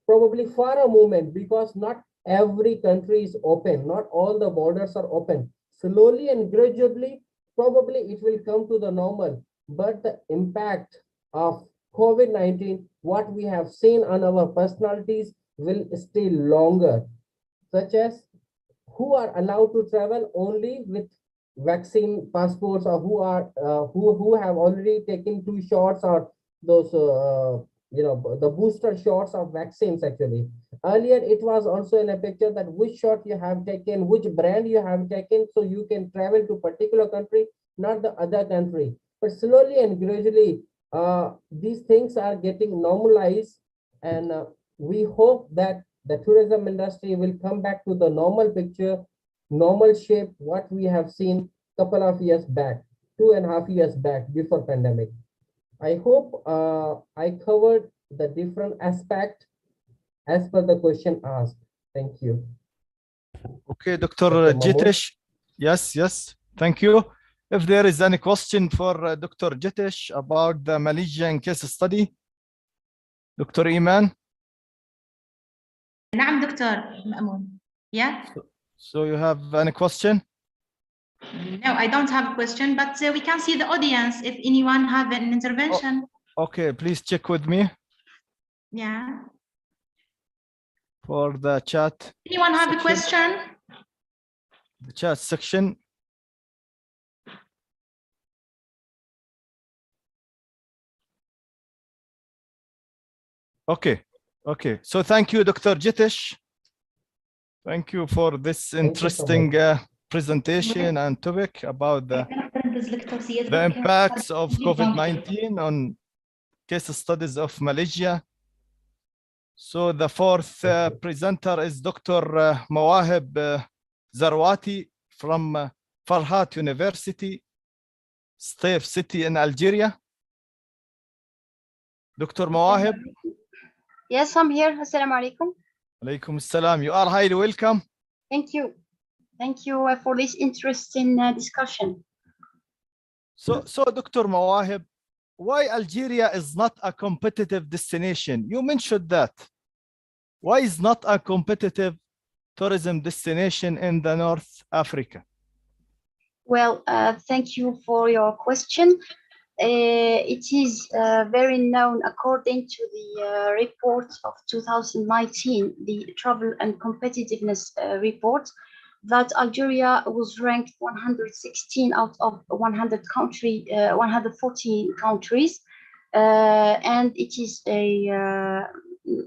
Probably for a moment, because not every country is open, not all the borders are open. Slowly and gradually, probably it will come to the normal, but the impact of COVID-19, what we have seen on our personalities, will stay longer, such as who are allowed to travel only with vaccine passports, or who are who have already taken 2 shots, or those the booster shots of vaccines actually. Earlier it was also in a picture that which shot you have taken, which brand you have taken, so you can travel to particular country, not the other country. But slowly and gradually these things are getting normalized, and we hope that the tourism industry will come back to the normal picture, normal shape, what we have seen couple of years back, 2.5 years back, before pandemic. I hope I covered the different aspects as per the question asked. Thank you. Okay, Dr. Jitesh. Yes, thank you. If there is any question for Dr. Jitesh about the Malaysian case study, Dr. Iman. نعم دكتور مأمون. Yeah. So you have any question? No, I don't have a question, but we can see the audience if anyone have an intervention. Oh, okay, please check with me. Yeah. For the chat. Anyone have a question? The chat section. Okay. So thank you, Dr. Jitesh. Thank you for this interesting presentation and topic about the impacts of COVID-19 on case studies of Malaysia. So the fourth presenter is Dr. Mawahib Zarwati from Farhat University, Saif City in Algeria. Dr. Mawahib. Yes, I'm here. Assalamu alaikum. Alaikum assalam. You are highly welcome. Thank you. Thank you for this interesting discussion. So Dr. Mawahib, why Algeria is not a competitive destination? You mentioned that. Why is not a competitive tourism destination in the North Africa? Well, thank you for your question. It is very known, according to the report of 2019, the Travel and Competitiveness report, that Algeria was ranked 116 out of 114 countries, and it is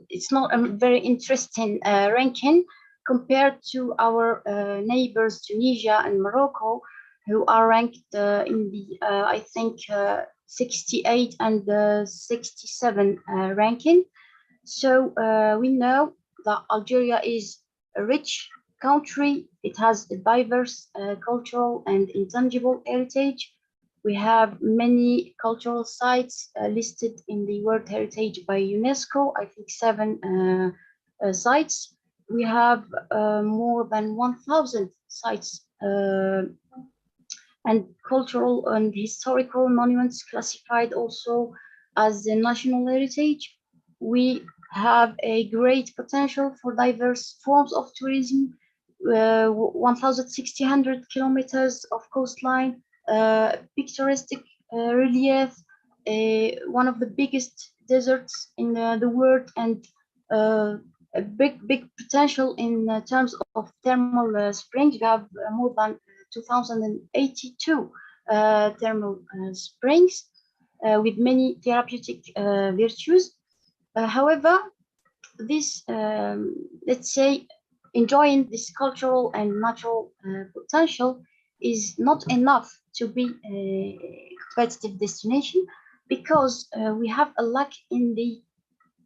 it's not a very interesting ranking compared to our neighbors Tunisia and Morocco, who are ranked in the I think 68 and 67 ranking. So we know that Algeria is a rich country. It has a diverse cultural and intangible heritage. We have many cultural sites listed in the World Heritage by UNESCO, I think 7 sites. We have more than 1,000 sites and cultural and historical monuments classified also as the national heritage. We have a great potential for diverse forms of tourism, 1,600 kilometers of coastline, picturesque relief, one of the biggest deserts in the world, and a big potential in terms of thermal springs. We have more than 2,082 thermal springs with many therapeutic virtues. However, this, let's say, enjoying this cultural and natural potential is not enough to be a competitive destination, because we have a lack in the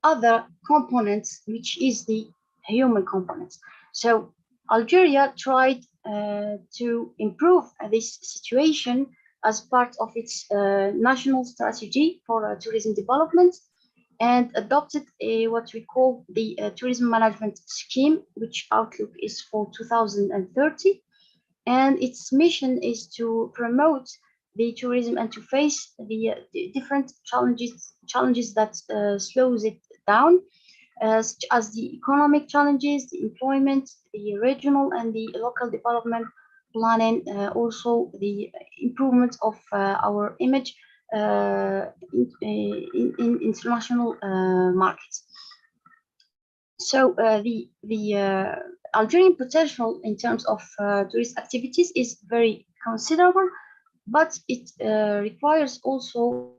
other components, which is the human components. So Algeria tried to improve this situation as part of its national strategy for tourism development, and adopted what we call the tourism management scheme, which outlook is for 2030. And its mission is to promote the tourism and to face the different challenges that slows it down, such as the economic challenges, the employment, the regional and the local development planning, also the improvement of our image in international markets. So the Algerian potential in terms of tourist activities is very considerable, but it requires also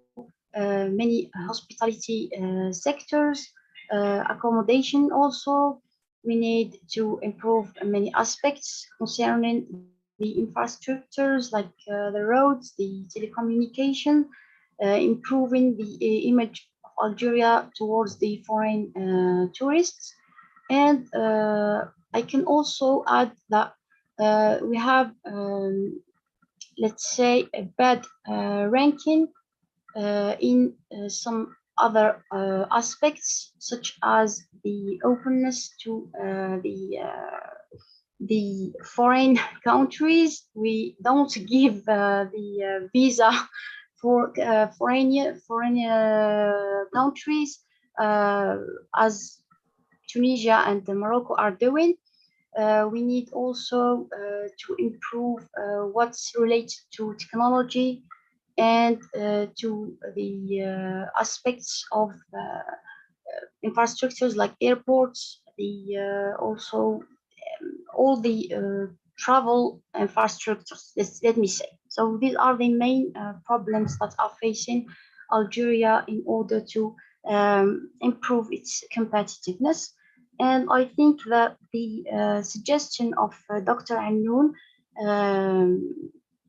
many hospitality sectors, accommodation also. We need to improve many aspects concerning the infrastructures like the roads, the telecommunication, improving the image of Algeria towards the foreign tourists. And I can also add that we have, let's say, a bad ranking in some other aspects, such as the openness to the foreign countries. We don't give the visa for foreign countries as Tunisia and Morocco are doing. We need also to improve what's related to technology and to the aspects of infrastructures like airports, also all the travel infrastructures, let me say. So these are the main problems that are facing Algeria in order to improve its competitiveness. And I think that the suggestion of Dr. Announ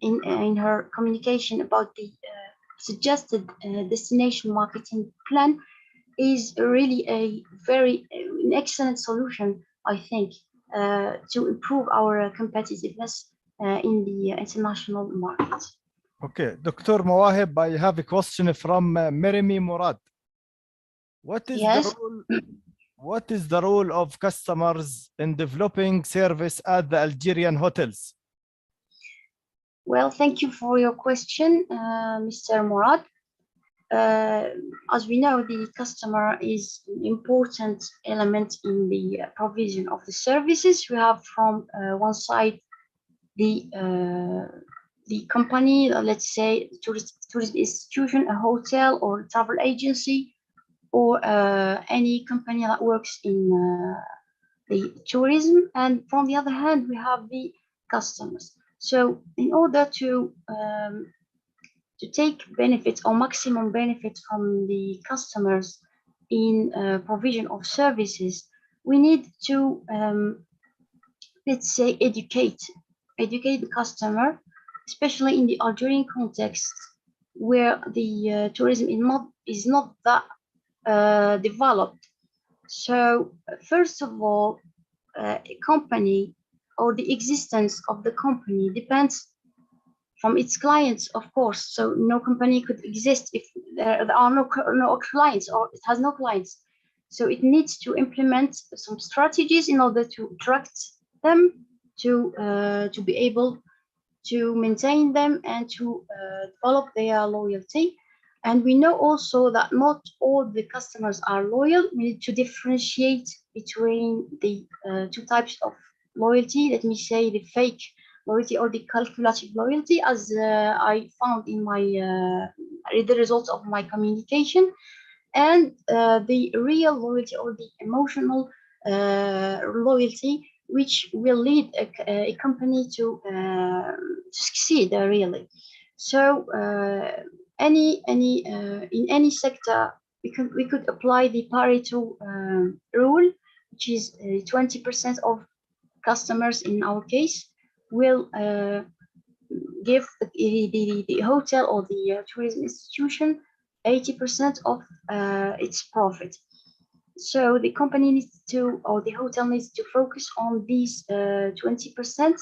in her communication about the suggested destination marketing plan is really an excellent solution, I think, to improve our competitiveness in the international market. Okay, Dr. Mawahib, I have a question from Merimi Murad. What is the role of customers in developing service at the Algerian hotels? Well, thank you for your question, Mr. Murad. As we know, the customer is an important element in the provision of the services. We have from one side the company, let's say tourist institution, a hotel or travel agency, or any company that works in the tourism. And from the other hand, we have the customers. So in order to take benefits or maximum benefit from the customers in provision of services, we need to, let's say, educate the customer, especially in the Algerian context, where the tourism is not that developed. So first of all, a company or the existence of the company depends from its clients, of course. So no company could exist if there are no clients, or it has no clients. So it needs to implement some strategies in order to attract them, to be able to maintain them and to develop their loyalty. And we know also that not all the customers are loyal. We need to differentiate between the two types of loyalty. Let me say the fake loyalty or the calculative loyalty, as I found in the results of my communication, and the real loyalty or the emotional loyalty, which will lead a company to succeed really. So in any sector, we could apply the Pareto rule, which is 20% of customers in our case will give the hotel or the tourism institution 80% of its profit. So the company needs to, or the hotel needs to focus on these 20%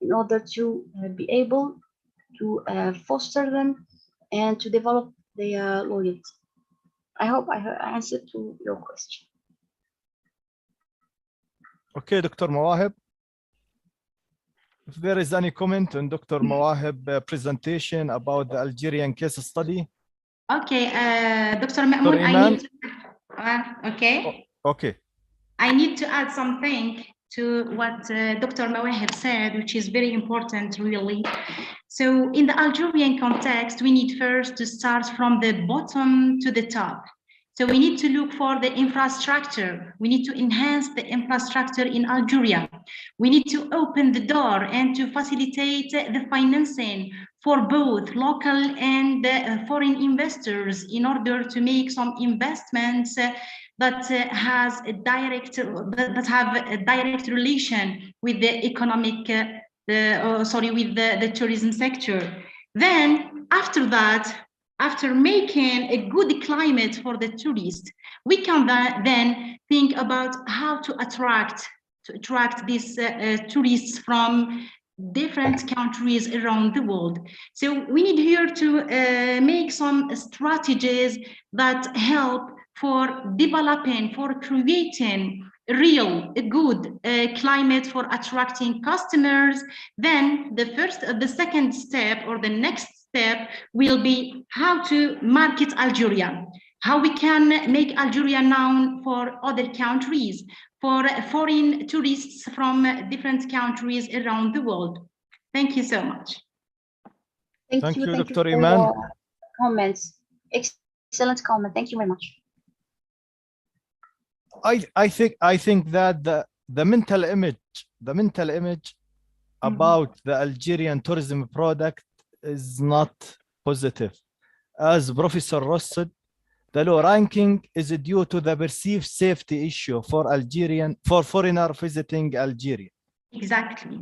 in order to be able to foster them and to develop their loyalty. I hope I answered to your question. Okay, Dr. Mawahib. If there is any comment on Dr. Mawahib presentation about the Algerian case study. Okay, Dr. Ma'moon, I need to, okay. Okay. I need to add something to what Dr. Mawahib said, which is very important, really. So in the Algerian context, we need first to start from the bottom to the top. So we need to look for the infrastructure. We need to enhance the infrastructure in Algeria. We need to open the door and to facilitate the financing for both local and foreign investors in order to make some investments that have a direct relation with the economic, with the tourism sector. Then after that, after making a good climate for the tourists, we can then think about how to attract these tourists from different countries around the world. So we need here to make some strategies that help for developing, for creating a good climate for attracting customers. Then the second step or the next step will be how to market Algeria, how we can make Algeria known for other countries, for foreign tourists from different countries around the world. Thank you so much. Thank you, Dr. Iman. Comments. Excellent comment. Thank you very much. I think that the mental image about the Algerian tourism product is not positive. As Professor Ross said, the low ranking is due to the perceived safety issue for foreigner visiting Algeria. Exactly.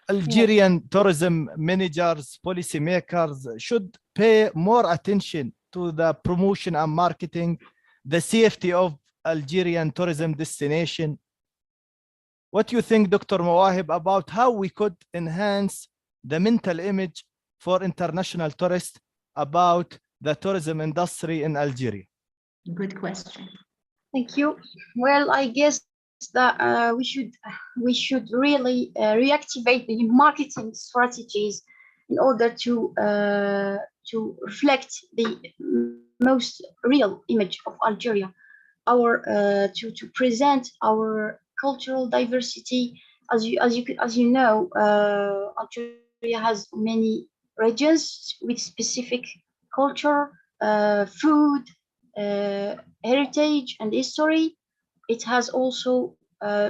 Algerian tourism managers, policymakers should pay more attention to the promotion and marketing, the safety of Algerian tourism destination. What do you think, Dr. Mawahib, about how we could enhance the mental image for international tourists about the tourism industry in Algeria? Good question. Thank you. Well, I guess that we should really reactivate the marketing strategies in order to reflect the most real image of Algeria, to present our cultural diversity. As you know, Algeria has many regions with specific culture, food, heritage, and history. It has also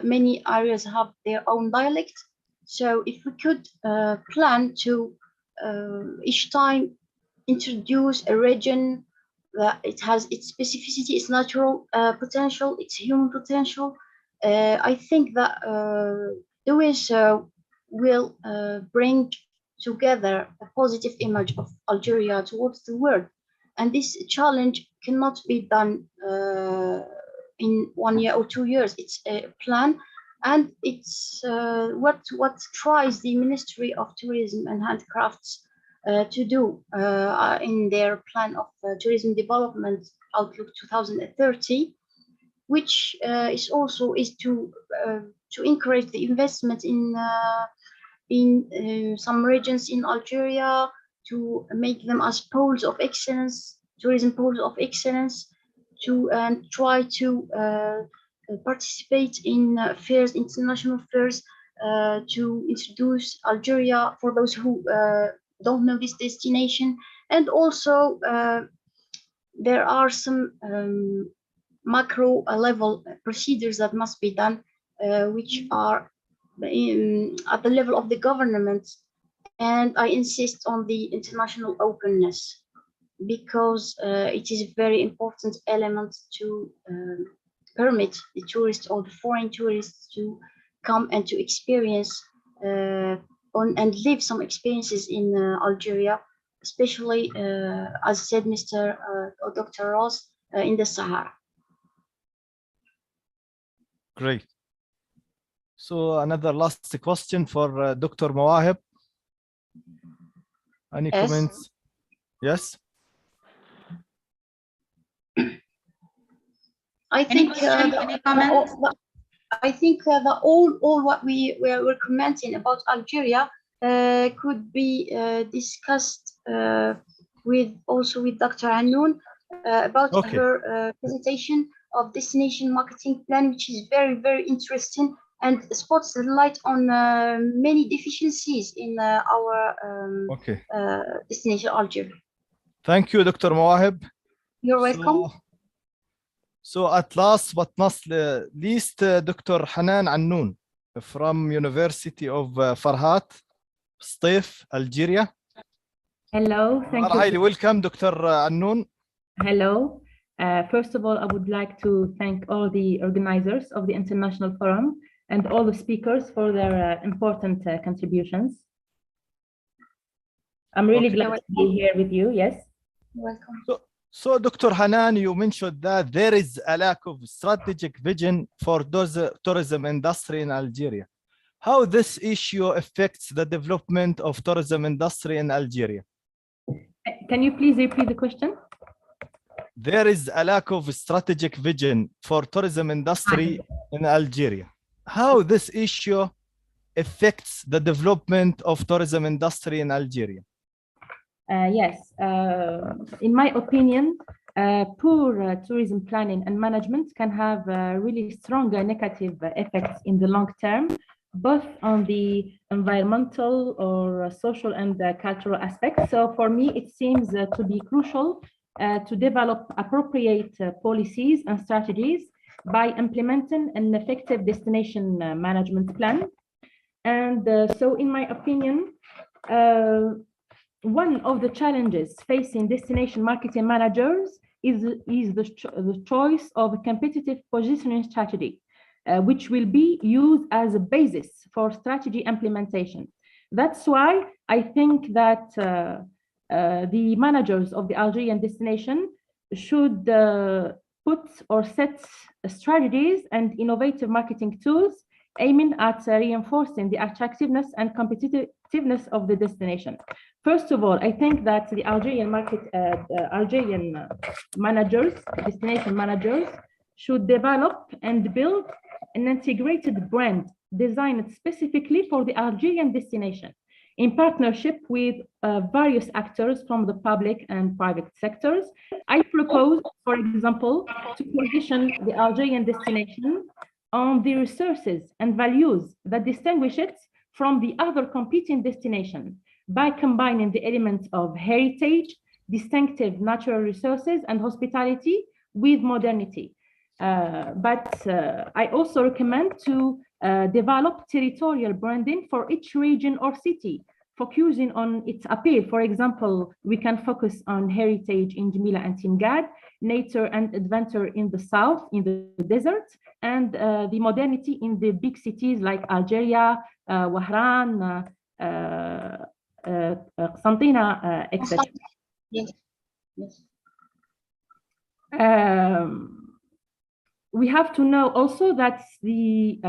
many areas have their own dialect. So if we could plan to each time introduce a region that it has its specificity, its natural potential, its human potential, I think that doing so will bring together a positive image of Algeria towards the world. And this challenge cannot be done in 1 year or 2 years. It's a plan, and it's what tries the Ministry of Tourism and Handicrafts to do in their plan of tourism development outlook 2030, which is to encourage the investment in some regions in Algeria, to make them as poles of excellence, tourism poles of excellence, to try to participate in fairs, international fairs, to introduce Algeria for those who don't know this destination. And also there are some macro level procedures that must be done, which are at the level of the government. And I insist on the international openness, because it is a very important element to permit the tourists or the foreign tourists to come and to experience and live some experiences in Algeria, especially, as said Dr. Ross, in the Sahara. Great. So another last question for Dr. Mawahib. Any comments? Yes. I think that all what we were commenting about Algeria could be discussed with Dr. Hanoun about her presentation of destination marketing plan, which is very, very interesting and spots the light on many deficiencies in our destination Algeria. Thank you, Dr. Mawahib. You're welcome. So at last but not least, Dr. Hanan Announ from University of Farhat, Stif, Algeria. Hello, thank you. Highly welcome, Dr. Announ. Hello. First of all, I would like to thank all the organizers of the International Forum and all the speakers for their important contributions. I'm really glad to be here with you. Yes. You're welcome. So, Dr. Hanan, you mentioned that there is a lack of strategic vision for the tourism industry in Algeria. How this issue affects the development of tourism industry in Algeria? Can you please repeat the question? There is a lack of strategic vision for tourism industry in Algeria. How this issue affects the development of tourism industry in Algeria? Yes, in my opinion, poor tourism planning and management can have really strong negative effects in the long term, both on the environmental or social and cultural aspects. So for me, it seems to be crucial to develop appropriate policies and strategies by implementing an effective destination management plan. And so in my opinion, one of the challenges facing destination marketing managers is the choice of a competitive positioning strategy, which will be used as a basis for strategy implementation. That's why I think that the managers of the Algerian destination should put or set strategies and innovative marketing tools aiming at reinforcing the attractiveness and competitiveness of the destination. First of all, I think that the Algerian managers, destination managers, should develop and build an integrated brand designed specifically for the Algerian destination, in partnership with various actors from the public and private sectors. I propose, for example, to position the Algerian destination on the resources and values that distinguish it from the other competing destinations by combining the elements of heritage, distinctive natural resources, and hospitality with modernity. But I also recommend to develop territorial branding for each region or city, focusing on its appeal. For example, we can focus on heritage in Jmila and Timgad, nature and adventure in the south, in the desert, and the modernity in the big cities like Algeria, Wahran, Qsantina, etc. Yes. Yes. we have to know also that the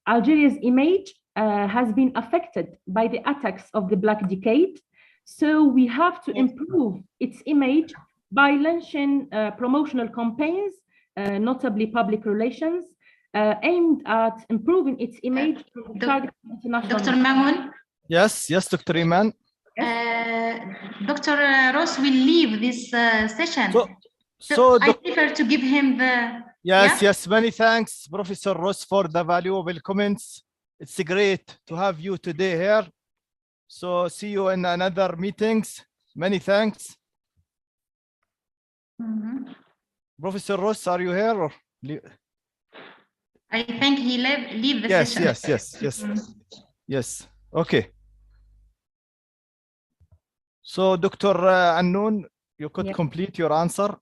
Algeria's image has been affected by the attacks of the Black Decade. So we have to improve its image by launching promotional campaigns, notably public relations, aimed at improving its image. Dr. Mamoun? Yes, Dr. Iman. Dr. Ross will leave this session. So I prefer to give him the... Yes, many thanks, Professor Ross, for the valuable comments. It's great to have you today here. So see you in another meetings. Many thanks. Professor Ross, are you here? Or... I think he leave the session. Yes. Okay. So Dr. Announ, you could complete your answer.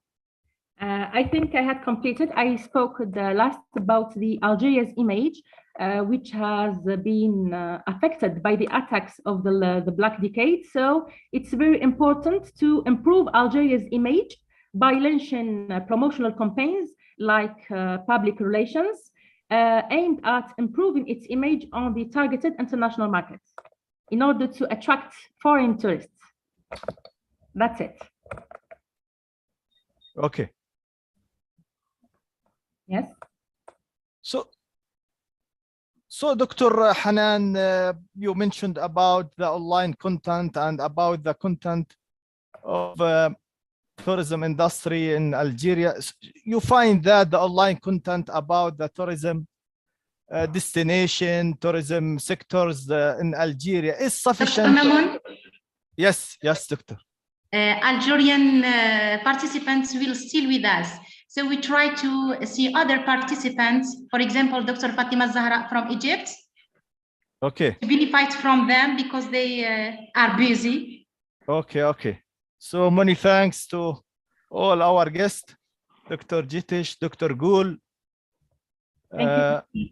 I think I had completed. I spoke last about the Algeria's image, which has been affected by the attacks of the Black Decade. So it's very important to improve Algeria's image by launching promotional campaigns like public relations, aimed at improving its image on the targeted international markets in order to attract foreign tourists. That's it. Okay. Yes. So Dr. Hanan, you mentioned about the online content and about the content of tourism industry in Algeria. You find that the online content about the tourism destination, tourism sectors in Algeria is sufficient? Dr. Mamoun? Yes, Doctor. Algerian participants will still with us. So we try to see other participants, for example, Dr. Fatima Zahra from Egypt. Okay. To benefit from them because they are busy. Okay. So many thanks to all our guests, Dr. Jitish, Dr. Gul. Thank you.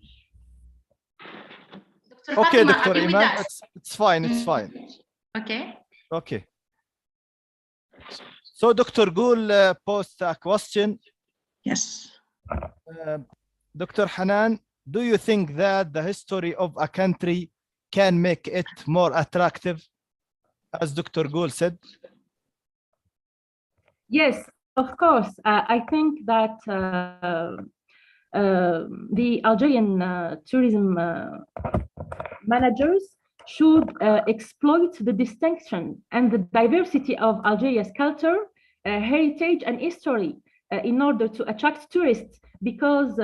Okay, Dr. Iman, it's fine. Okay. So Dr. Gul posed a question. Yes. Dr. Hanan, do you think that the history of a country can make it more attractive, as Dr. Gul said? Yes, of course. I think that the Algerian tourism managers should exploit the distinction and the diversity of Algeria's culture, heritage, and history in order to attract tourists, because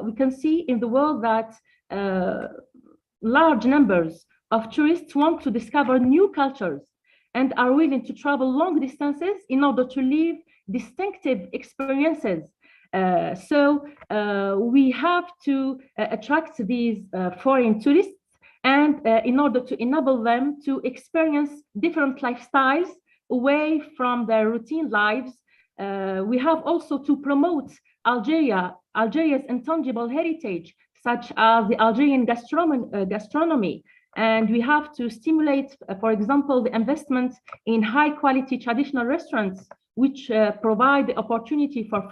we can see in the world that large numbers of tourists want to discover new cultures and are willing to travel long distances in order to live distinctive experiences. So we have to attract these foreign tourists, and in order to enable them to experience different lifestyles away from their routine lives, we have also to promote Algeria's intangible heritage, such as the Algerian gastronomy. And we have to stimulate, for example, the investment in high-quality traditional restaurants, which provide the opportunity for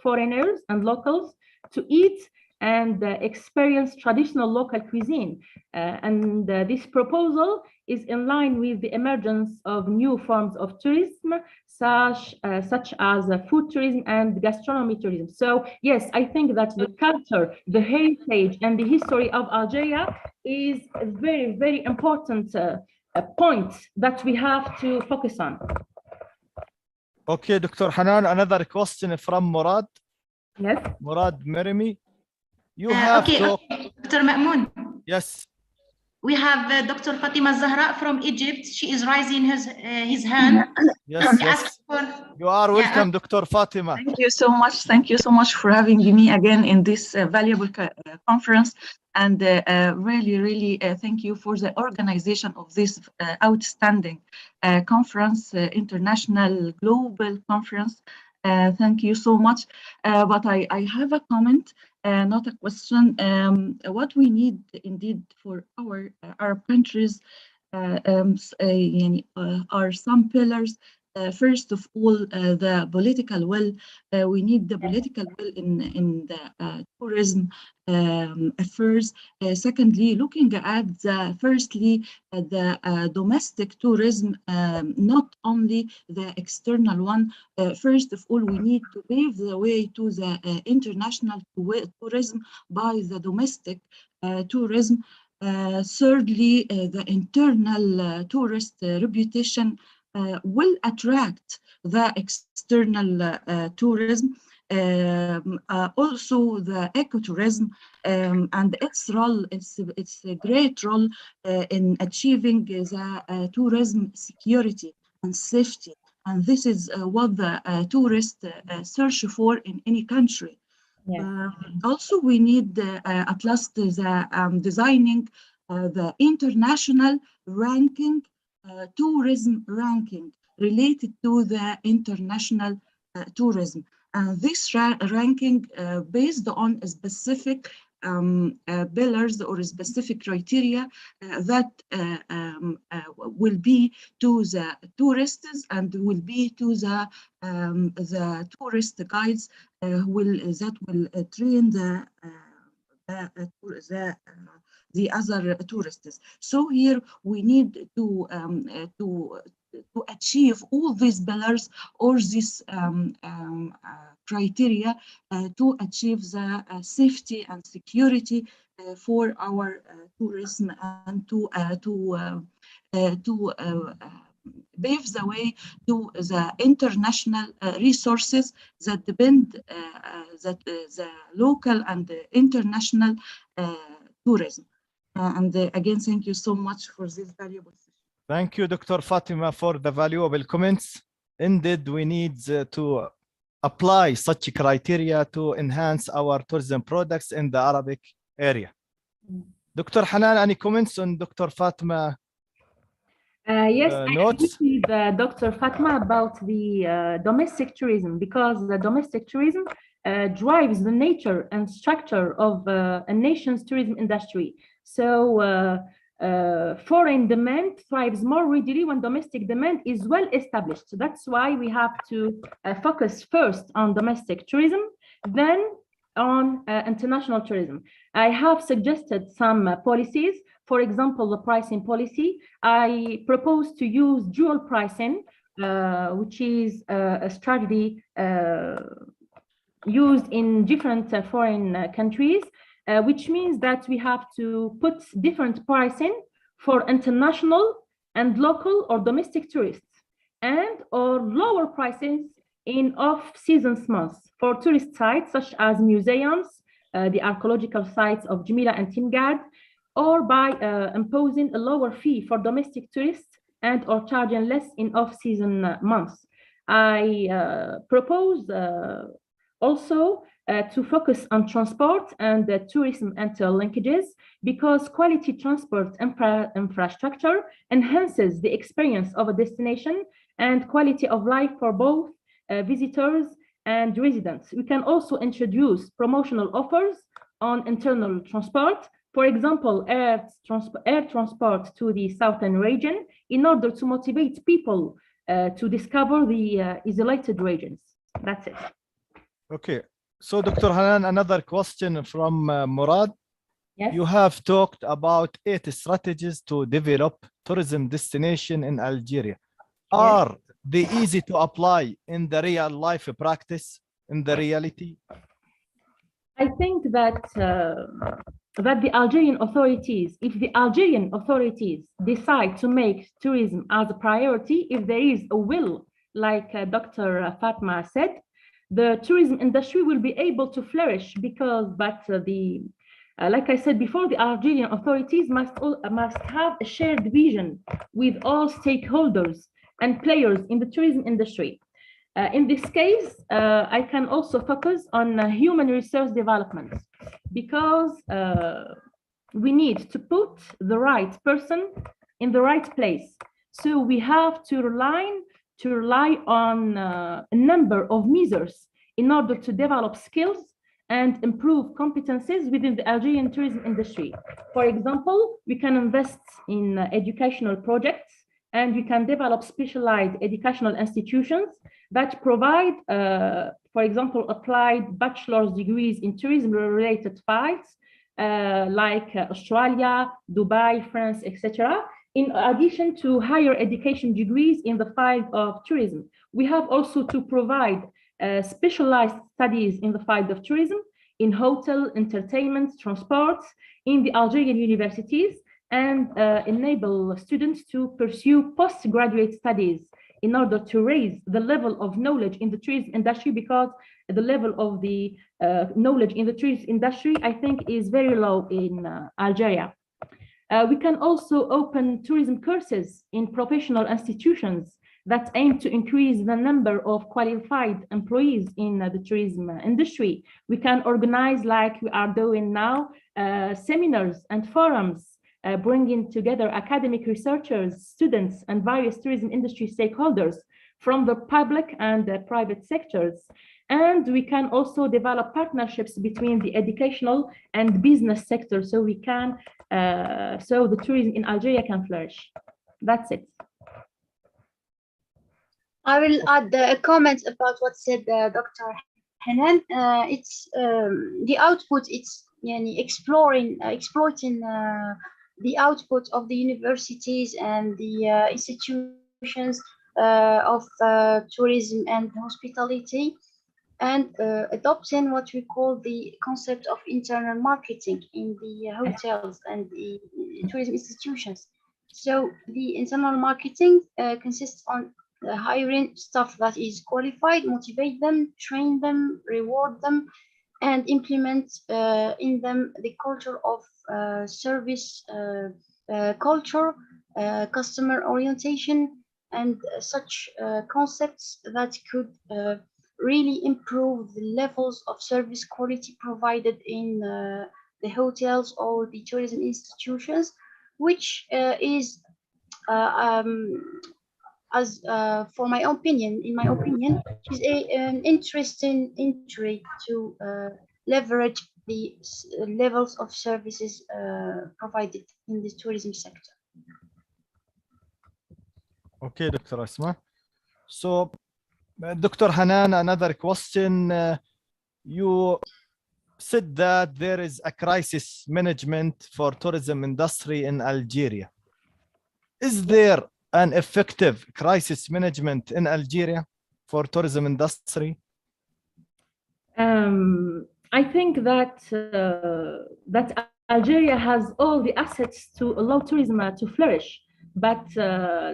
foreigners and locals to eat and experience traditional local cuisine. And this proposal is in line with the emergence of new forms of tourism, such as food tourism and gastronomy tourism. So yes, I think that the culture, the heritage, and the history of Algeria is a very, very important point that we have to focus on. Okay, Dr. Hanan, another question from Murad. Yes. Murad Merimi. You have to... Dr. Mamoun. Yes. We have Dr. Fatima Zahra from Egypt. She is raising his hand. Yes. You are welcome, Dr. Fatima. Thank you so much. Thank you so much for having me again in this valuable conference. And really, thank you for the organization of this outstanding conference, international global conference. Thank you so much. But I have a comment, not a question. What we need indeed for our countries are some pillars first of all, the political will. We need the political will in the tourism affairs. Secondly, looking at firstly the domestic tourism, not only the external one. First of all, we need to pave the way to the international tourism by the domestic tourism. Thirdly, the internal tourist reputation will attract the external tourism. Also the ecotourism and its role, it's a great role in achieving the tourism security and safety. And this is what the tourists search for in any country. Yeah. Also, we need at last the designing the international ranking, tourism ranking related to the international tourism. And this ranking based on a specific pillars or specific criteria that will be to the tourists and will be to the tourist guides that will train the other tourists. So here we need to achieve all these pillars or this criteria to achieve the safety and security for our tourism and to pave the way to the international resources that depend that the local and the international tourism. And again, thank you so much for this valuable session. Thank you, Dr. Fatima, for the valuable comments. Indeed, we need to apply such criteria to enhance our tourism products in the Arabic area. Dr. Hanan, any comments on Dr. Fatima? Yes, I notes? agree with Dr. Fatima about the domestic tourism, because the domestic tourism drives the nature and structure of a nation's tourism industry. So foreign demand thrives more readily when domestic demand is well established. So that's why we have to focus first on domestic tourism, then on international tourism. I have suggested some policies. For example, the pricing policy. I propose to use dual pricing, which is a strategy used in different foreign countries, which means that we have to put different pricing for international and local or domestic tourists, and or lower prices in off-season months for tourist sites such as museums, the archaeological sites of Jumeirah and Timgad, or by imposing a lower fee for domestic tourists and or charging less in off-season months. I propose also to focus on transport and tourism interlinkages, because quality transport infrastructure enhances the experience of a destination and quality of life for both visitors and residents. We can also introduce promotional offers on internal transport, for example, air transport to the southern region, in order to motivate people to discover the isolated regions. That's it. Okay. So, Dr. Hanan, another question from Murad. Yes. You have talked about 8 strategies to develop tourism destination in Algeria. Yes. Are they easy to apply in the real life practice, in the reality? I think that that the Algerian authorities, if the Algerian authorities decide to make tourism as a priority, if there is a will, like Dr. Fatma said, the tourism industry will be able to flourish, because, like I said before, the Algerian authorities must have a shared vision with all stakeholders and players in the tourism industry. In this case, I can also focus on human resource development, because we need to put the right person in the right place. So we have to rely on a number of measures in order to develop skills and improve competencies within the Algerian tourism industry. For example, we can invest in educational projects and we can develop specialized educational institutions that provide, for example, applied bachelor's degrees in tourism-related fields, like Australia, Dubai, France, etc., in addition to higher education degrees in the field of tourism. We have also to provide specialized studies in the field of tourism, in hotel, entertainment, transport, in the Algerian universities, and enable students to pursue postgraduate studies in order to raise the level of knowledge in the tourism industry, because the level of the knowledge in the tourism industry, I think, is very low in Algeria. We can also open tourism courses in professional institutions that aim to increase the number of qualified employees in the tourism industry. We can organize, like we are doing now, seminars and forums, bringing together academic researchers, students, and various tourism industry stakeholders from the public and the private sectors. And we can also develop partnerships between the educational and business sector, so we can, so the tourism in Algeria can flourish. That's it. I will add a comment about what said Dr. Hanan. It's the output. It's exploiting the output of the universities and the institutions of tourism and hospitality, and adopting what we call the concept of internal marketing in the hotels and the tourism institutions. So the internal marketing consists on hiring staff that is qualified, motivate them, train them, reward them, and implement in them the culture of service culture, customer orientation, and such concepts that could really improve the levels of service quality provided in the hotels or the tourism institutions, which is for my opinion, in my opinion, is an interesting entry to leverage the levels of services provided in the tourism sector. Okay, Dr. Asma. So, Dr. Hanan, another question. You said that there is a crisis management for tourism industry in Algeria. Is there an effective crisis management in Algeria for tourism industry? I think that that Algeria has all the assets to allow tourism to flourish, but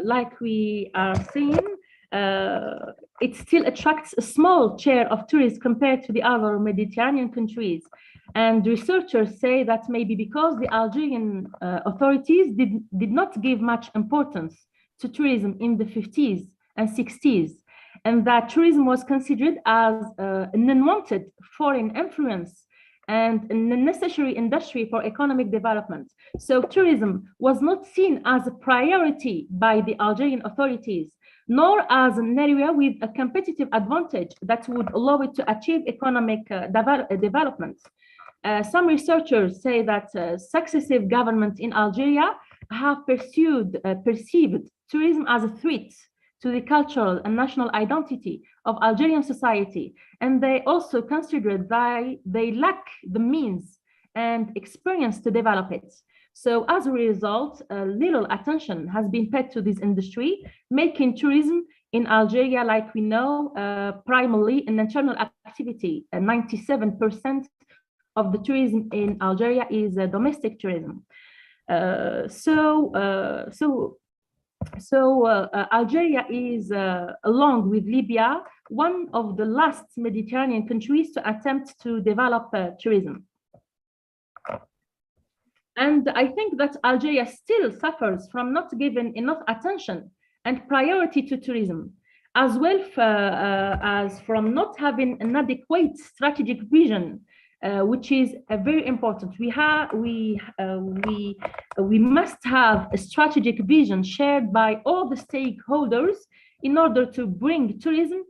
like we are seeing, it still attracts a small share of tourists compared to the other Mediterranean countries. And researchers say that maybe because the Algerian authorities did not give much importance to tourism in the 50s and 60s, and that tourism was considered as an unwanted foreign influence and a necessary industry for economic development. So tourism was not seen as a priority by the Algerian authorities, nor as an area with a competitive advantage that would allow it to achieve economic development. Some researchers say that successive governments in Algeria have perceived tourism as a threat to the cultural and national identity of Algerian society, and they also considered that they lack the means and experience to develop it. So as a result, little attention has been paid to this industry, making tourism in Algeria, like we know, primarily an internal activity. 97% of the tourism in Algeria is domestic tourism. Algeria is, along with Libya, one of the last Mediterranean countries to attempt to develop tourism. And I think that Algeria still suffers from not giving enough attention and priority to tourism, as well as from not having an adequate strategic vision, which is very important. We must have a strategic vision shared by all the stakeholders in order to bring tourism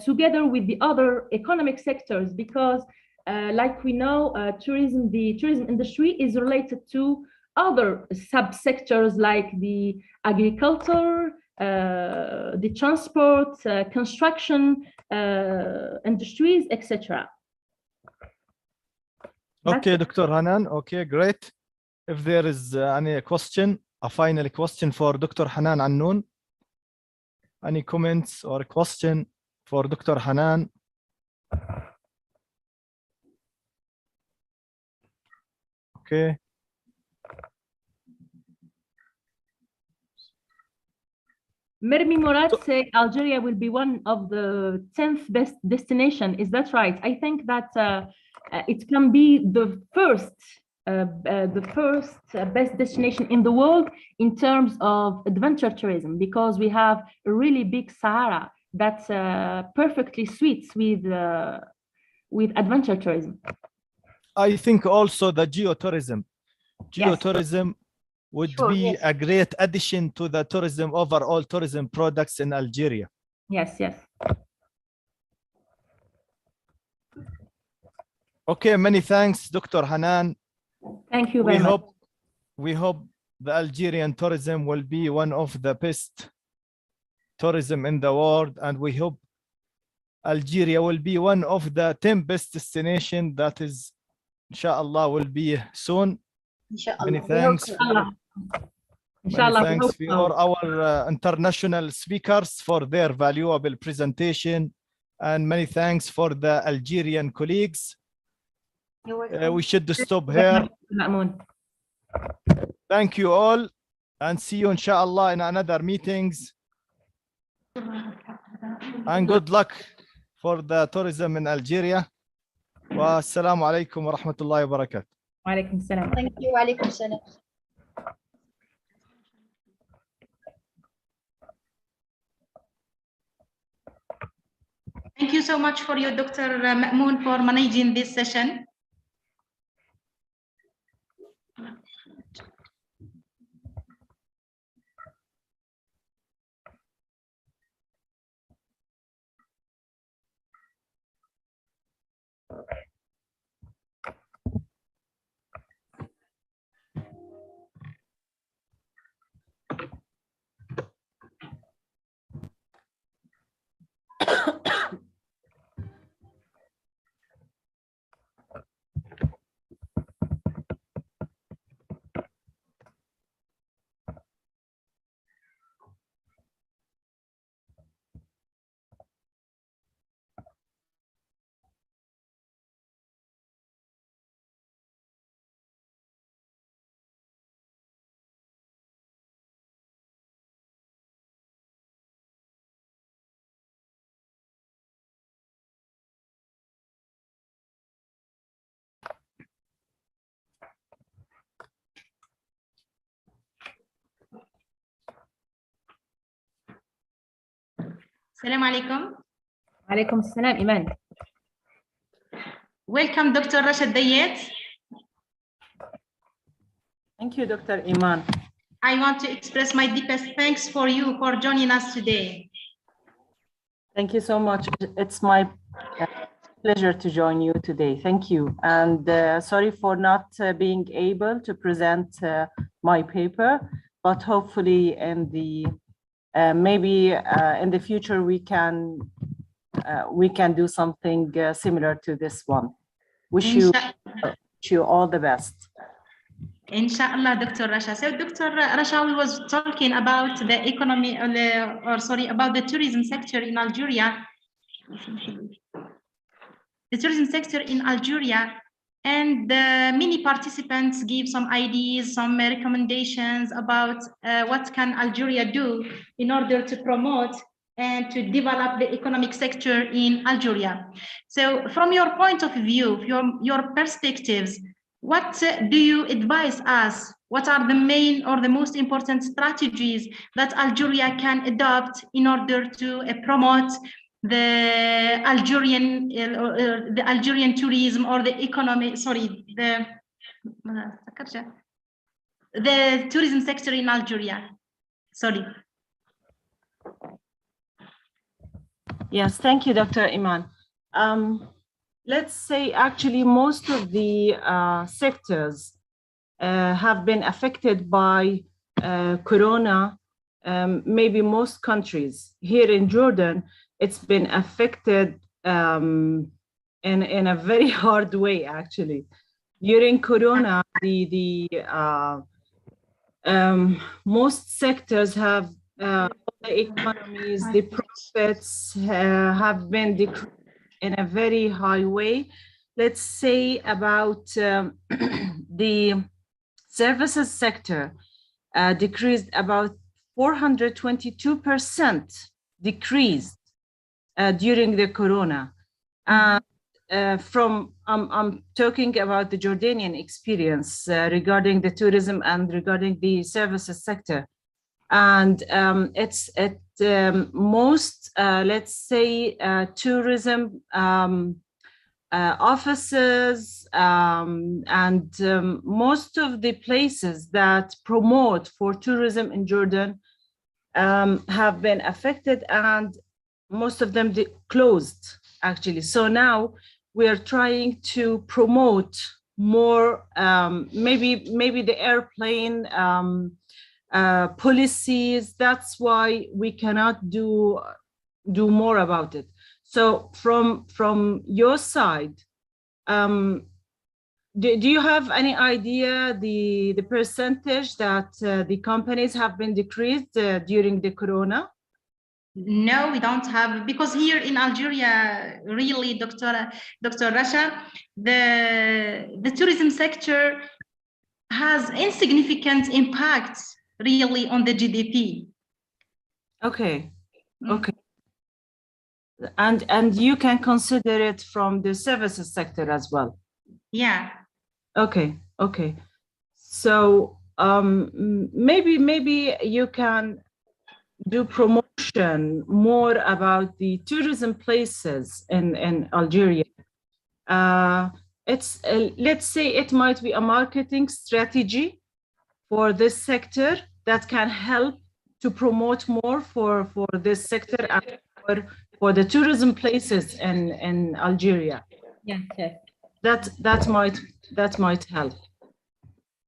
together with the other economic sectors, because like we know, the tourism industry is related to other subsectors like the agriculture, the transport, construction, industries, etc. Okay, Dr. Hanan. Okay, great. If there is any question, a final question for Dr. Hanan Announ. Any comments or question for Dr. Hanan? Okay. Mermi Murad say Algeria will be one of the 10th best destination. Is that right? I think that it can be the first best destination in the world in terms of adventure tourism, because we have a really big Sahara that perfectly suits with adventure tourism. I think also the geotourism. Geotourism would be a great addition to the tourism, overall tourism products in Algeria. Yes, yes. Okay, many thanks, Dr. Hanan. Thank you very much. We hope the Algerian tourism will be one of the best tourism in the world, and we hope Algeria will be one of the 10 best destinations that is, inshallah, will be soon. Many thanks. Many thanks for our international speakers for their valuable presentation, and many thanks for the Algerian colleagues. We should stop here. Thank you all, and see you inshallah in another meetings. And good luck for the tourism in Algeria. Wa assalamu alaikum wa rahmatullahi wa barakatuh. Wa alaikum salam. Thank you. Wa alaikum salam. Thank you so much for you, Dr. Ma'moon, for managing this session. Assalamu alaikum. Alaikum salam, Iman. Welcome, Dr. Rashad Dayet. Thank you, Dr. Iman. I want to express my deepest thanks for you for joining us today. Thank you so much. It's my pleasure to join you today. Thank you. And sorry for not being able to present my paper, but hopefully in the maybe in the future we can do something similar to this one. Wish you all the best. Inshallah, Dr. Rasha. So, Dr. Rasha, we was talking about the economy, about the tourism sector in Algeria. The tourism sector in Algeria, and many participants give some ideas, some recommendations about what can Algeria do in order to promote and to develop the economic sector in Algeria. So, from your point of view, your perspectives, what do you advise us? What are the main or the most important strategies that Algeria can adopt in order to promote the Algerian tourism or the economy? Sorry, the tourism sector in Algeria. Sorry. Yes, thank you, Dr. Iman. Let's say actually most of the sectors have been affected by Corona. Maybe most countries. Here in Jordan, it's been affected in a very hard way, actually. During Corona, most sectors have the economies, the profits have been decreased in a very high way. Let's say about the services sector decreased about 422% decreased during the Corona. I'm talking about the Jordanian experience regarding the tourism and regarding the services sector. And it's at most, let's say, tourism offices and most of the places that promote for tourism in Jordan have been affected, and most of them closed, actually. So now we are trying to promote more, maybe the airplane policies. That's why we cannot do more about it. So from your side, do you have any idea the percentage that the companies have been decreased during the Corona? No, we don't have, because here in Algeria, really, Dr. Rasha, the tourism sector has insignificant impact really on the GDP. Okay, okay. And you can consider it from the services sector as well. Yeah. Okay, okay. So maybe you can do promotion more about the tourism places in Algeria. It's let's say it might be a marketing strategy for this sector that can help to promote more for this sector and for the tourism places in Algeria. Yes, yes. That might help.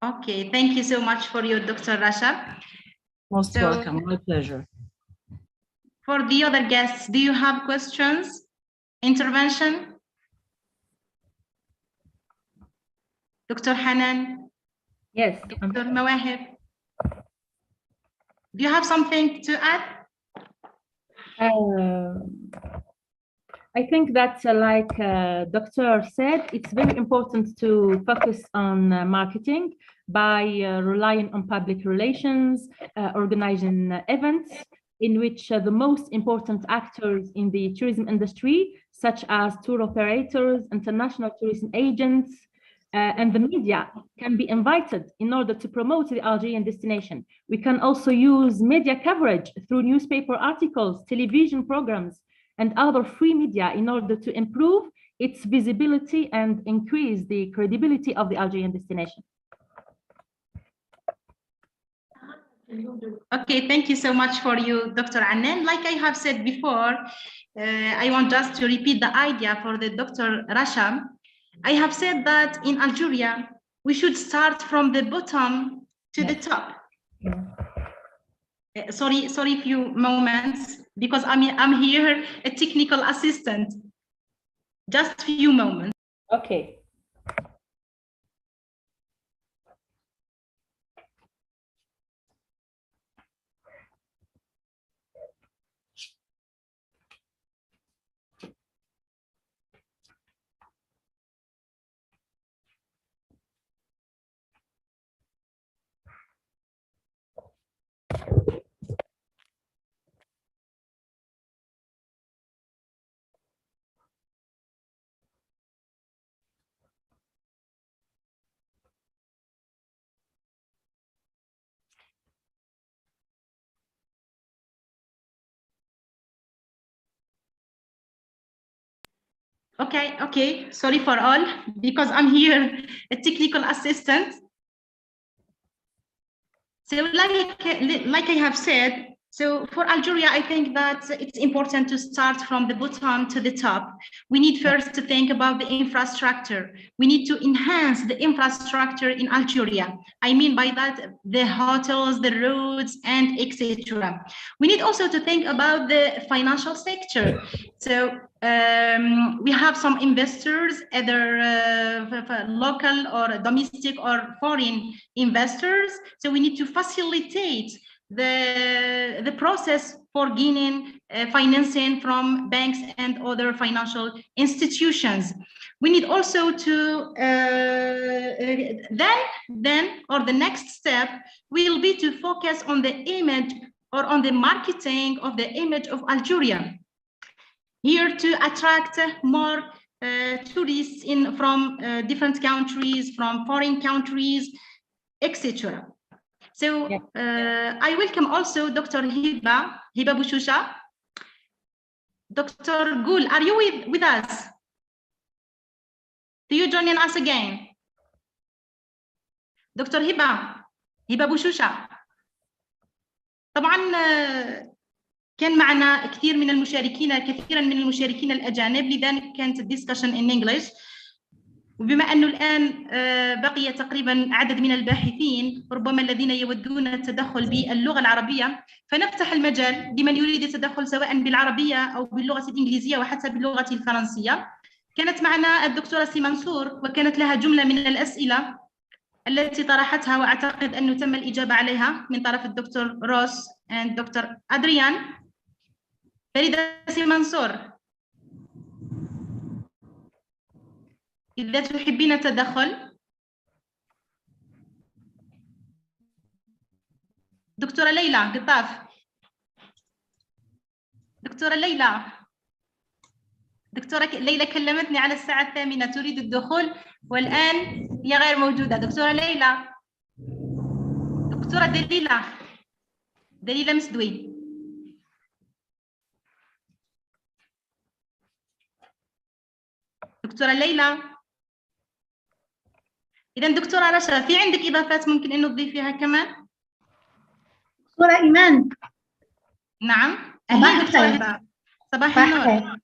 Okay, thank you so much for your Dr. Rasha. Most welcome, my pleasure. For the other guests, do you have questions? Intervention? Dr. Hanan? Yes. Dr. Mawahib? Do you have something to add? I think that, like Doctor said, it's very important to focus on marketing by relying on public relations, organizing events in which the most important actors in the tourism industry, such as tour operators, international tourism agents, and the media can be invited in order to promote the Algerian destination. We can also use media coverage through newspaper articles, television programs, and other free media in order to improve its visibility and increase the credibility of the Algerian destination. Okay, thank you so much for you, Dr. Anan. Like I have said before, I want just to repeat the idea for the Dr. Rasha. I have said that in Algeria, we should start from the bottom to the top. Sorry, few moments, because I'm here, a technical assistant. Just few moments. Okay. Okay, sorry for all, because I'm here, a technical assistant. So like I have said, So for Algeria, I think that it's important to start from the bottom to the top. We need first to think about the infrastructure. We need to enhance the infrastructure in Algeria. I mean by that, the hotels, the roads, and etc. We need also to think about the financial sector. So we have some investors, either local or domestic or foreign investors. So we need to facilitate the process for gaining financing from banks and other financial institutions. We need also to then the next step will be to focus on the image or on the marketing of the image of Algeria, here to attract more tourists from different countries, from foreign countries, etc. So I welcome also Dr. Hiba Bouchoucha. Dr. Gul, are you with us? Do you join us again? Dr. Hiba Bouchoucha. طبعا كان معنا كثيرا من المشاركين الأجانب، لذلك كانت الديسكشن in English. وبما أنه الآن بقي تقريبا عدد من الباحثين ربما الذين يودون التدخل باللغة العربية، فنفتح المجال لمن يريد التدخل سواء بالعربية أو باللغة الإنجليزية وحتى باللغة الفرنسية. كانت معنا الدكتورة سي منصور، وكانت لها جملة من الأسئلة التي طرحتها، وأعتقد أنه تم الإجابة عليها من طرف الدكتور روس والدكتور أدريان. فريدة سي منصور، إذا تحبين التدخل. دكتورة ليلى قطاف. دكتورة ليلى كلمتني على الساعة 8 تريد الدخول والآن هي غير موجودة. دكتورة ليلى. دكتورة دليلة مسدوي. دكتورة ليلى. إذا دكتورة رشا، في عندك إضافات ممكن إنه تضيفيها كمان؟ دكتورة إيمان. نعم. أهلا دكتورة. صباح النور.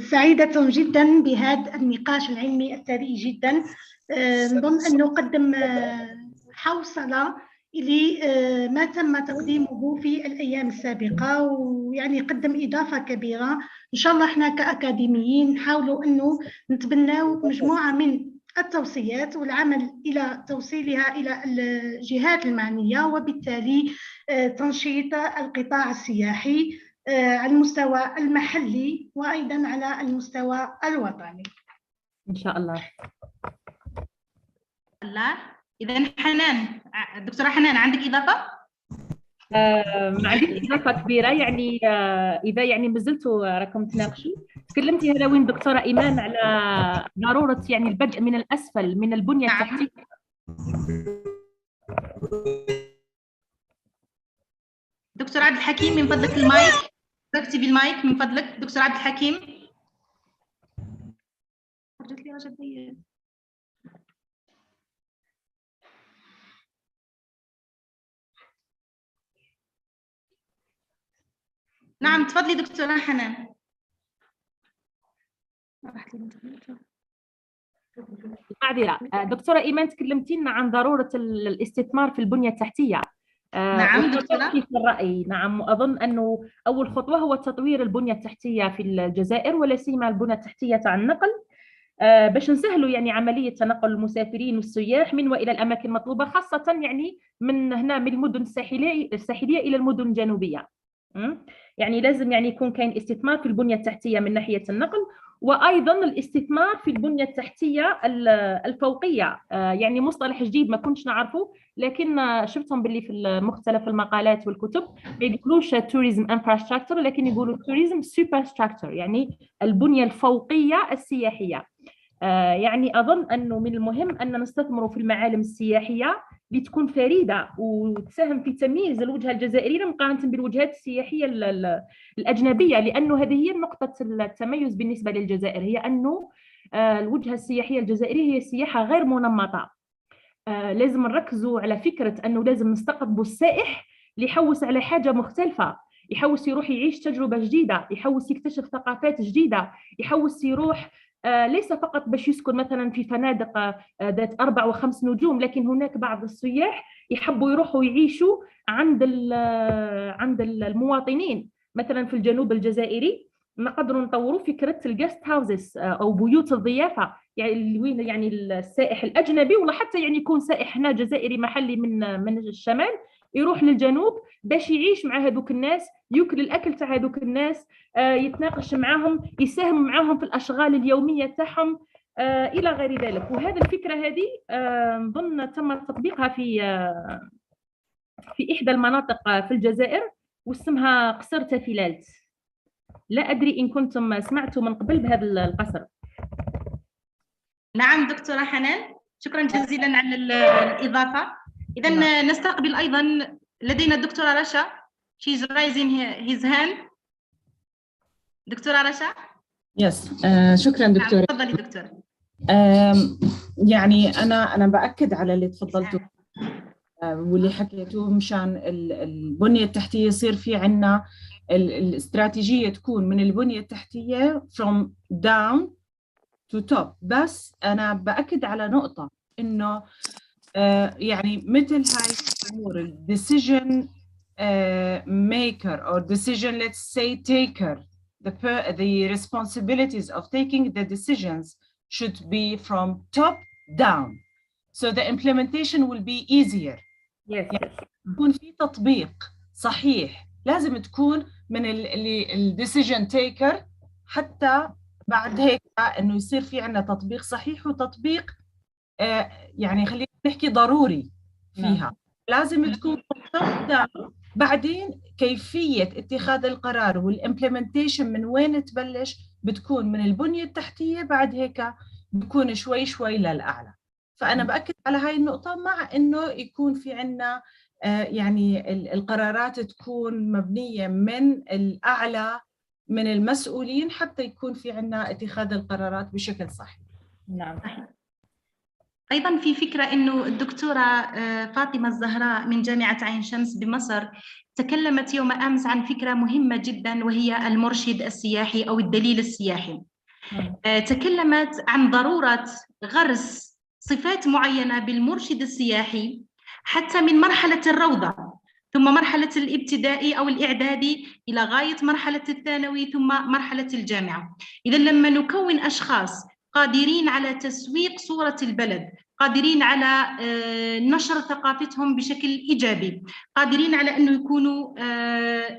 سعيدة جدا بهذا النقاش العلمي الثري جدا. نظن أنه قدم حوصلة لما تم تقديمه في الأيام السابقة، ويعني قدم إضافة كبيرة. إن شاء الله إحنا كأكاديميين نحاولوا أنه نتبناو مجموعة من التوصيات والعمل إلى توصيلها إلى الجهات المعنية، وبالتالي تنشيط القطاع السياحي على المستوى المحلي وأيضا على المستوى الوطني إن شاء الله. إذا حنان، دكتورة حنان عندك إضافة؟ ما عنديش إضافة كبيرة، يعني إذا يعني ما زلتوا راكم تناقشوا. تكلمتي هلا وين دكتورة إيمان على ضرورة يعني البدء من الأسفل من البنية التحتية. دكتور عبد الحكيم من فضلك المايك، اكتبي المايك من فضلك. دكتور عبد الحكيم. رجعت لي رجل ضيق. نعم تفضلي دكتورة حنان. معذرة دكتورة إيمان، تكلمتي لنا عن ضرورة الاستثمار في البنية التحتية. نعم دكتورة. في الرأي نعم، وأظن أنه أول خطوة هو تطوير البنية التحتية في الجزائر، ولا سيما البنية التحتية تاع النقل، باش نسهلوا يعني عملية تنقل المسافرين والسياح من وإلى الأماكن المطلوبة، خاصة يعني من هنا من المدن الساحلية إلى المدن الجنوبية. يعني لازم يعني يكون كاين استثمار في البنية التحتية من ناحية النقل، وأيضا الاستثمار في البنية التحتية الفوقية. يعني مصطلح جديد ما كنتش نعرفه، لكن شفتهم باللي في مختلف المقالات والكتب ما يقولوش tourism infrastructure، لكن يقولوا tourism superstructure، يعني البنية الفوقية السياحية. يعني أظن أنه من المهم أن نستثمر في المعالم السياحية لتكون فريدة وتساهم في تمييز الوجهة الجزائرية مقارنة بالوجهات السياحية الأجنبية، لأنه هذه هي نقطة التميز بالنسبة للجزائر، هي أنه الوجهة السياحية الجزائرية هي سياحة غير منمطة. لازم نركزوا على فكرة أنه لازم نستقطبوا السائح اللي يحوس على حاجة مختلفة، يحوس يروح يعيش تجربة جديدة، يحوس يكتشف ثقافات جديدة، يحوس يروح ليس فقط باش يسكن مثلا في فنادق ذات 4 و5 نجوم، لكن هناك بعض السياح يحبوا يروحوا يعيشوا عند المواطنين. مثلا في الجنوب الجزائري نقدروا نطوروا فكرة الجست هاوسز أو بيوت الضيافة، يعني وين يعني السائح الأجنبي ولا حتى يعني يكون سائح هنا جزائري محلي من الشمال يروح للجنوب باش يعيش مع هذوك الناس، ياكل الاكل تاع هذوك الناس، يتناقش معاهم، يساهم معاهم في الاشغال اليوميه تاعهم الى غير ذلك. وهذه الفكره هذه نظن تم تطبيقها في احدى المناطق في الجزائر واسمها قصر تافيلالت. لا ادري ان كنتم سمعتوا من قبل بهذا القصر. نعم دكتوره حنان، شكرا جزيلا على الاضافه. اذا نستقبل ايضا لدينا الدكتوره رشا. She's raising his hand. دكتورة رشا. يس شكرا دكتورة. تفضلي دكتورة. يعني أنا بأكد على اللي تفضلتوا واللي حكيتوه، مشان البنية التحتية يصير في عنا الاستراتيجية تكون من البنية التحتية from down to top. بس أنا بأكد على نقطة إنه يعني مثل هاي الأمور decision maker or decision let's say taker, the responsibilities of taking the decisions should be from top down, so the implementation will be easier. يعني يكون في تطبيق صحيح، لازم تكون من ال decision taker، حتى بعد هيك انه يصير في عندنا تطبيق صحيح وتطبيق يعني خلينا نحكي ضروري فيها. لازم تكون top down. بعدين كيفية اتخاذ القرار والإمبلمنتيشن من وين تبلش بتكون من البنية التحتية، بعد هيك بتكون شوي شوي للأعلى. فأنا بأكد على هاي النقطة، مع إنه يكون في عنا يعني القرارات تكون مبنية من الأعلى من المسؤولين، حتى يكون في عنا اتخاذ القرارات بشكل صحيح. نعم. أيضا في فكرة إنه الدكتورة فاطمة الزهراء من جامعة عين شمس بمصر تكلمت يوم أمس عن فكرة مهمة جدا، وهي المرشد السياحي أو الدليل السياحي. تكلمت عن ضرورة غرس صفات معينة بالمرشد السياحي حتى من مرحلة الروضة، ثم مرحلة الابتدائي أو الإعدادي إلى غاية مرحلة الثانوي، ثم مرحلة الجامعة. إذا لما نكون أشخاص قادرين على تسويق صورة البلد، قادرين على نشر ثقافتهم بشكل إيجابي، قادرين على أنه يكونوا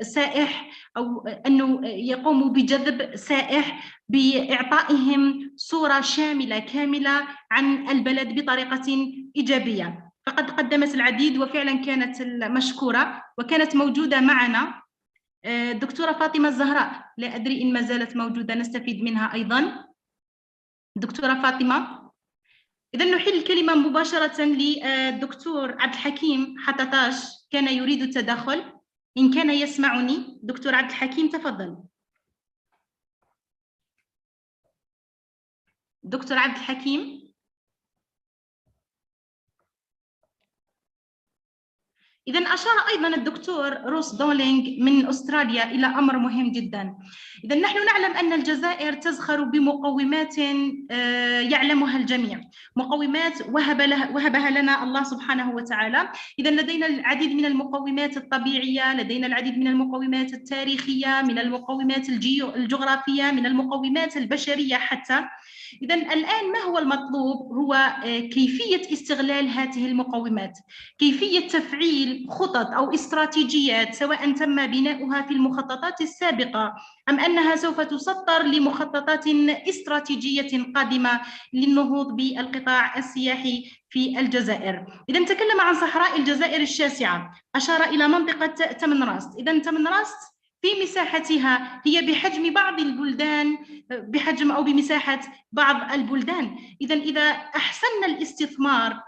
سائح أو أنه يقوموا بجذب سائح بإعطائهم صورة شاملة كاملة عن البلد بطريقة إيجابية. فقد قدمت العديد وفعلا كانت مشكورة، وكانت موجودة معنا دكتورة فاطمة الزهراء، لا أدري إن ما زالت موجودة نستفيد منها أيضا. دكتورة فاطمة، إذا نحيل الكلمة مباشرة للدكتور عبد الحكيم حتطاش، كان يريد التدخل. إن كان يسمعني دكتور عبد الحكيم تفضل. دكتور عبد الحكيم. إذا أشار أيضا الدكتور روس دولينغ من أستراليا إلى أمر مهم جدا. إذا نحن نعلم أن الجزائر تزخر بمقومات يعلمها الجميع، مقومات وهبها لنا الله سبحانه وتعالى. إذا لدينا العديد من المقومات الطبيعية، لدينا العديد من المقومات التاريخية، من المقومات الجغرافية، من المقومات البشرية حتى. إذا الآن ما هو المطلوب؟ هو كيفية استغلال هذه المقومات، كيفية تفعيل خطط أو استراتيجيات، سواء تم بناؤها في المخططات السابقة أم أنها سوف تسطر لمخططات استراتيجية قادمة للنهوض بالقطاع السياحي في الجزائر. إذا تكلم عن صحراء الجزائر الشاسعة، أشار إلى منطقة تمنراست. إذا تمنراست في مساحتها هي بحجم بعض البلدان، بحجم أو بمساحة بعض البلدان. إذا أحسننا الاستثمار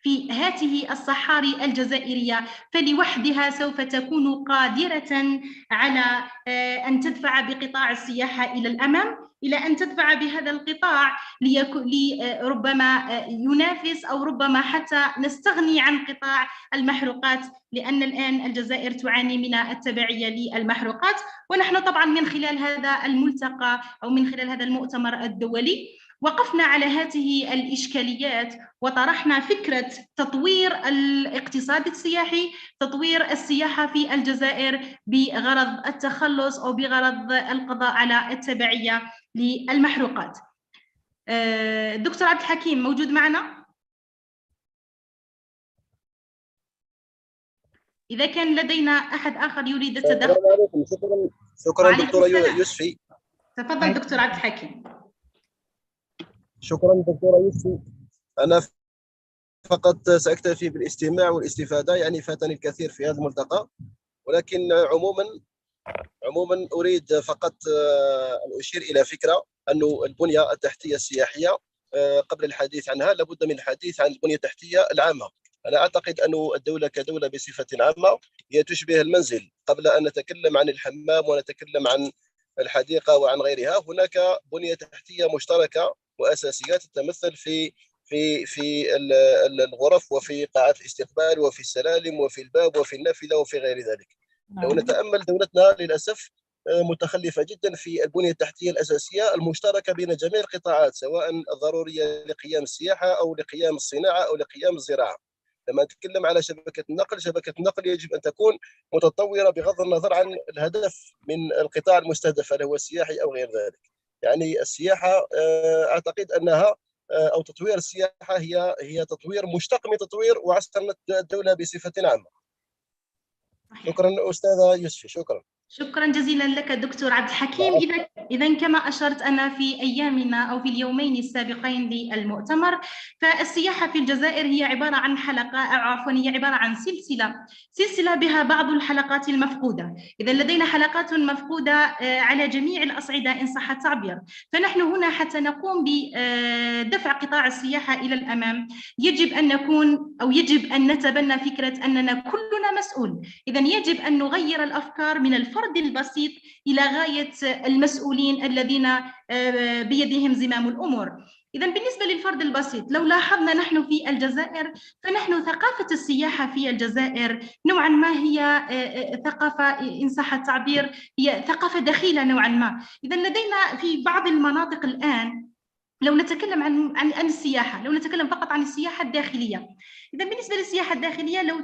في هذه الصحاري الجزائرية فلوحدها سوف تكون قادرة على أن تدفع بقطاع السياحة إلى الأمام، إلى أن تدفع بهذا القطاع ربما ينافس أو ربما حتى نستغني عن قطاع المحروقات، لأن الآن الجزائر تعاني من التبعية للمحروقات. ونحن طبعا من خلال هذا الملتقى أو من خلال هذا المؤتمر الدولي وقفنا على هذه الإشكاليات وطرحنا فكرة تطوير الاقتصاد السياحي، تطوير السياحة في الجزائر بغرض التخلص أو بغرض القضاء على التبعية للمحروقات. دكتور عبد الحكيم موجود معنا؟ إذا كان لدينا أحد آخر يريد التدخل. السلام عليكم. شكرا دكتورة يوسفي. تفضل دكتور عبد الحكيم. شكرا دكتورة يوسفي. أنا فقط سأكتفي بالاستماع والاستفادة، يعني فاتني الكثير في هذا الملتقى، ولكن عموما أريد فقط أن أشير إلى فكرة أنه البنية التحتية السياحية قبل الحديث عنها لابد من الحديث عن البنية التحتية العامة. أنا أعتقد أن الدولة كدولة بصفة عامة هي تشبه المنزل. قبل أن نتكلم عن الحمام ونتكلم عن الحديقة وعن غيرها، هناك بنية تحتية مشتركة وأساسية تتمثل في الغرف وفي قاعات الاستقبال وفي السلالم وفي الباب وفي النافذة وفي غير ذلك. لو نتأمل دولتنا للأسف متخلفة جدا في البنية التحتية الأساسية المشتركة بين جميع القطاعات، سواء الضرورية لقيام السياحة أو لقيام الصناعة أو لقيام الزراعة. لما نتكلم على شبكة النقل يجب أن تكون متطورة بغض النظر عن الهدف من القطاع المستهدف، هل هو السياحي أو غير ذلك. يعني السياحة أعتقد أنها أو تطوير السياحة هي تطوير مشتق من تطوير وعصر الدولة بصفة عامة. شكرا أستاذة يوسفي. شكرا جزيلا لك دكتور عبد الحكيم. إذا كما أشرت أنا في أيامنا أو في اليومين السابقين للمؤتمر، فالسياحة في الجزائر هي عبارة عن حلقة هي عبارة عن سلسلة بها بعض الحلقات المفقودة. إذا لدينا حلقات مفقودة على جميع الأصعدة إن صح التعبير، فنحن هنا حتى نقوم بدفع قطاع السياحة إلى الأمام يجب أن نتبنى فكرة أننا كلنا مسؤول. إذا يجب أن نغير الأفكار من الفرد البسيط إلى غاية المسؤولين الذين بيدهم زمام الأمور. إذا بالنسبة للفرد البسيط، لو لاحظنا نحن في الجزائر فنحن ثقافة السياحة في الجزائر نوعا ما هي ثقافة إن صح التعبير هي ثقافة دخيلة نوعا ما. إذا لدينا في بعض المناطق الآن لو نتكلم عن السياحة، لو نتكلم فقط عن السياحة الداخلية، إذا بالنسبة للسياحة الداخلية لو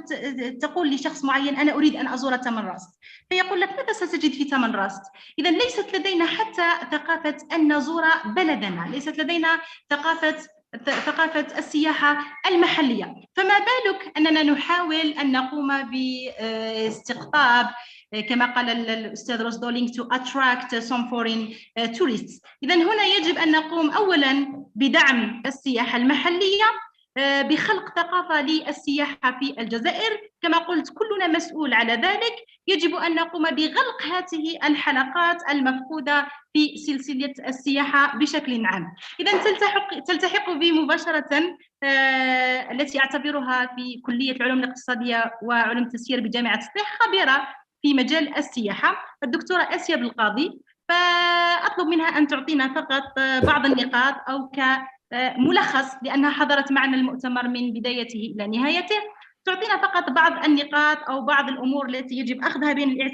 تقول لشخص معين أنا أريد أن أزور تمنراست، فيقول لك ماذا ستجد في تمنراست؟ إذا ليست لدينا حتى ثقافة أن نزور بلدنا، ليست لدينا ثقافة السياحة المحلية، فما بالك أننا نحاول أن نقوم باستقطاب كما قال الأستاذ روزدولينغ to attract some foreign tourists. إذن هنا يجب أن نقوم أولاً بدعم السياحة المحلية بخلق ثقافة للسياحة في الجزائر. كما قلت كلنا مسؤول على ذلك. يجب أن نقوم بغلق هذه الحلقات المفقودة في سلسلة السياحة بشكل عام. إذن تلتحق بي مباشرة التي أعتبرها في كلية العلوم الاقتصادية وعلوم التسيير بجامعة سطيح خبيرة في مجال السياحة، الدكتورة آسيا بالقاضي، فأطلب منها أن تعطينا فقط بعض النقاط أو كملخص لأنها حضرت معنا المؤتمر من بدايته إلى نهايته، تعطينا فقط بعض النقاط أو بعض الأمور التي يجب أخذها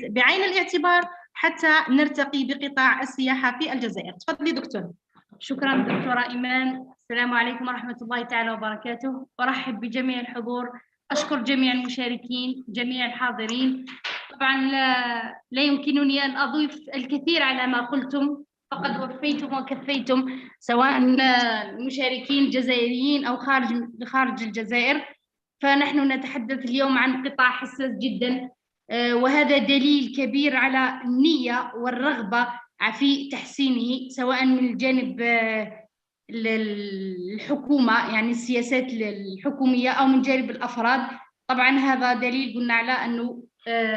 بعين الاعتبار حتى نرتقي بقطاع السياحة في الجزائر. تفضلي دكتور. شكرا دكتورة إيمان. السلام عليكم ورحمة الله تعالى وبركاته. أرحب بجميع الحضور، أشكر جميع المشاركين جميع الحاضرين. طبعا لا يمكنني أن أضيف الكثير على ما قلتم، فقد وفيتم وكفيتم سواء المشاركين الجزائريين أو خارج الجزائر. فنحن نتحدث اليوم عن قطاع حساس جدا، وهذا دليل كبير على النية والرغبة في تحسينه سواء من الجانب الحكومة يعني السياسات الحكومية أو من جانب الأفراد. طبعا هذا دليل قلنا على أنه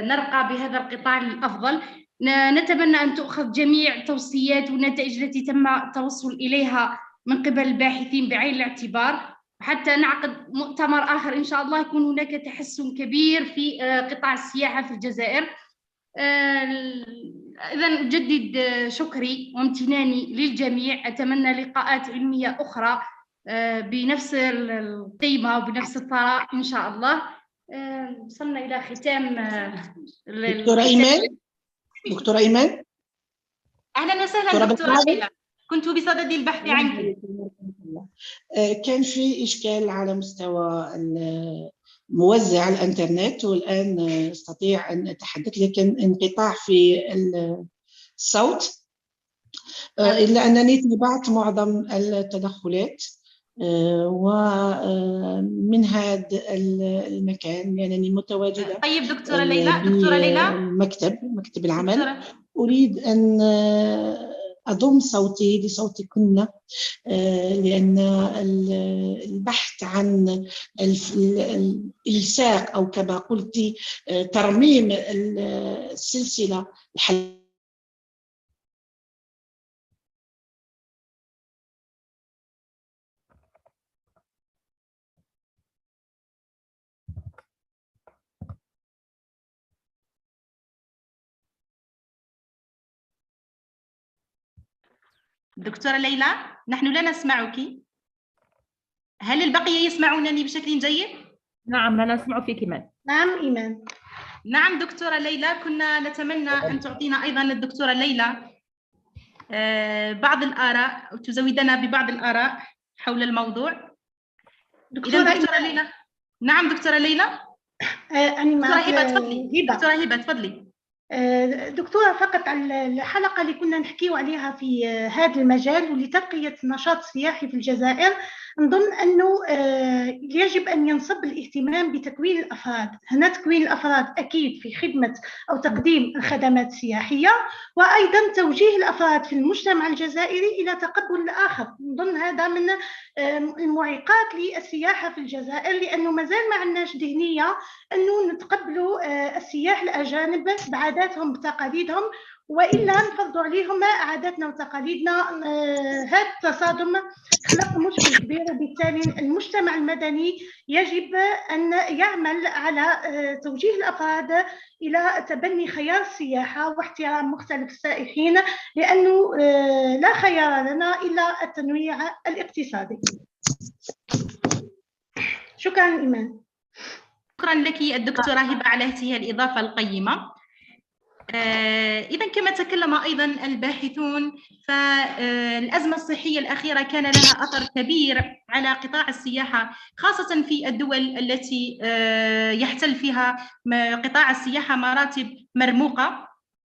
نرقى بهذا القطاع للأفضل. نتمنى أن تؤخذ جميع التوصيات والنتائج التي تم التوصل إليها من قبل الباحثين بعين الاعتبار، وحتى نعقد مؤتمر آخر إن شاء الله يكون هناك تحسن كبير في قطاع السياحة في الجزائر. إذا أجدد شكري وامتناني للجميع. أتمنى لقاءات علمية أخرى بنفس القيمة وبنفس الثراء إن شاء الله. وصلنا إلى ختام. دكتورة إيمان. أهلا وسهلا دكتورة ليلى، كنت بصدد البحث عنك. كان في إشكال على مستوى موزع الإنترنت، والآن أستطيع أن أتحدث، لكن انقطاع في الصوت، إلا أنني تابعت معظم التدخلات ومن هذا المكان لأنني متواجدة. طيب دكتورة ليلى، مكتب العمل، أريد أن أضم صوتي لصوتكن، لأن البحث عن الإلساق أو كما قلت ترميم السلسلة الحياتية دكتورة ليلى، نحن لا نسمعك. هل البقية يسمعونني بشكل جيد؟ نعم، لا نسمع فيك إيمان. نعم إيمان. نعم دكتورة ليلى، كنا نتمنى أن تعطينا أيضا الدكتورة ليلى بعض الآراء، تزودنا ببعض الآراء حول الموضوع. دكتورة ليلى. نعم دكتورة ليلى. دكتورة هبة تفضلي. دكتورة هبة تفضلي. دكتورة، فقط على الحلقة اللي كنا نحكيو عليها في هذا المجال ولترقية النشاط السياحي في الجزائر، نظن أنه يجب أن ينصب الاهتمام بتكوين الأفراد. هنا تكوين الأفراد أكيد في خدمة أو تقديم الخدمات السياحية، وأيضا توجيه الأفراد في المجتمع الجزائري إلى تقبل الآخر. نظن هذا من المعيقات للسياحة في الجزائر، لأنه مازال ما عندناش ذهنية أنه نتقبلوا السياح الأجانب بعاداتهم بتقاليدهم، وإلا نفرضوا عليهم عاداتنا وتقاليدنا. هذا التصادم خلق مشكل كبير، وبالتالي المجتمع المدني يجب أن يعمل على توجيه الأفراد إلى تبني خيار السياحة واحترام مختلف السائحين، لأنه لا خيار لنا إلا التنويع الاقتصادي. شكرا إيمان. شكرا لك الدكتورة هبة على هذه الإضافة القيمة. إذا كما تكلم أيضا الباحثون، فالأزمة الصحية الأخيرة كان لها أثر كبير على قطاع السياحة، خاصة في الدول التي يحتل فيها قطاع السياحة مراتب مرموقة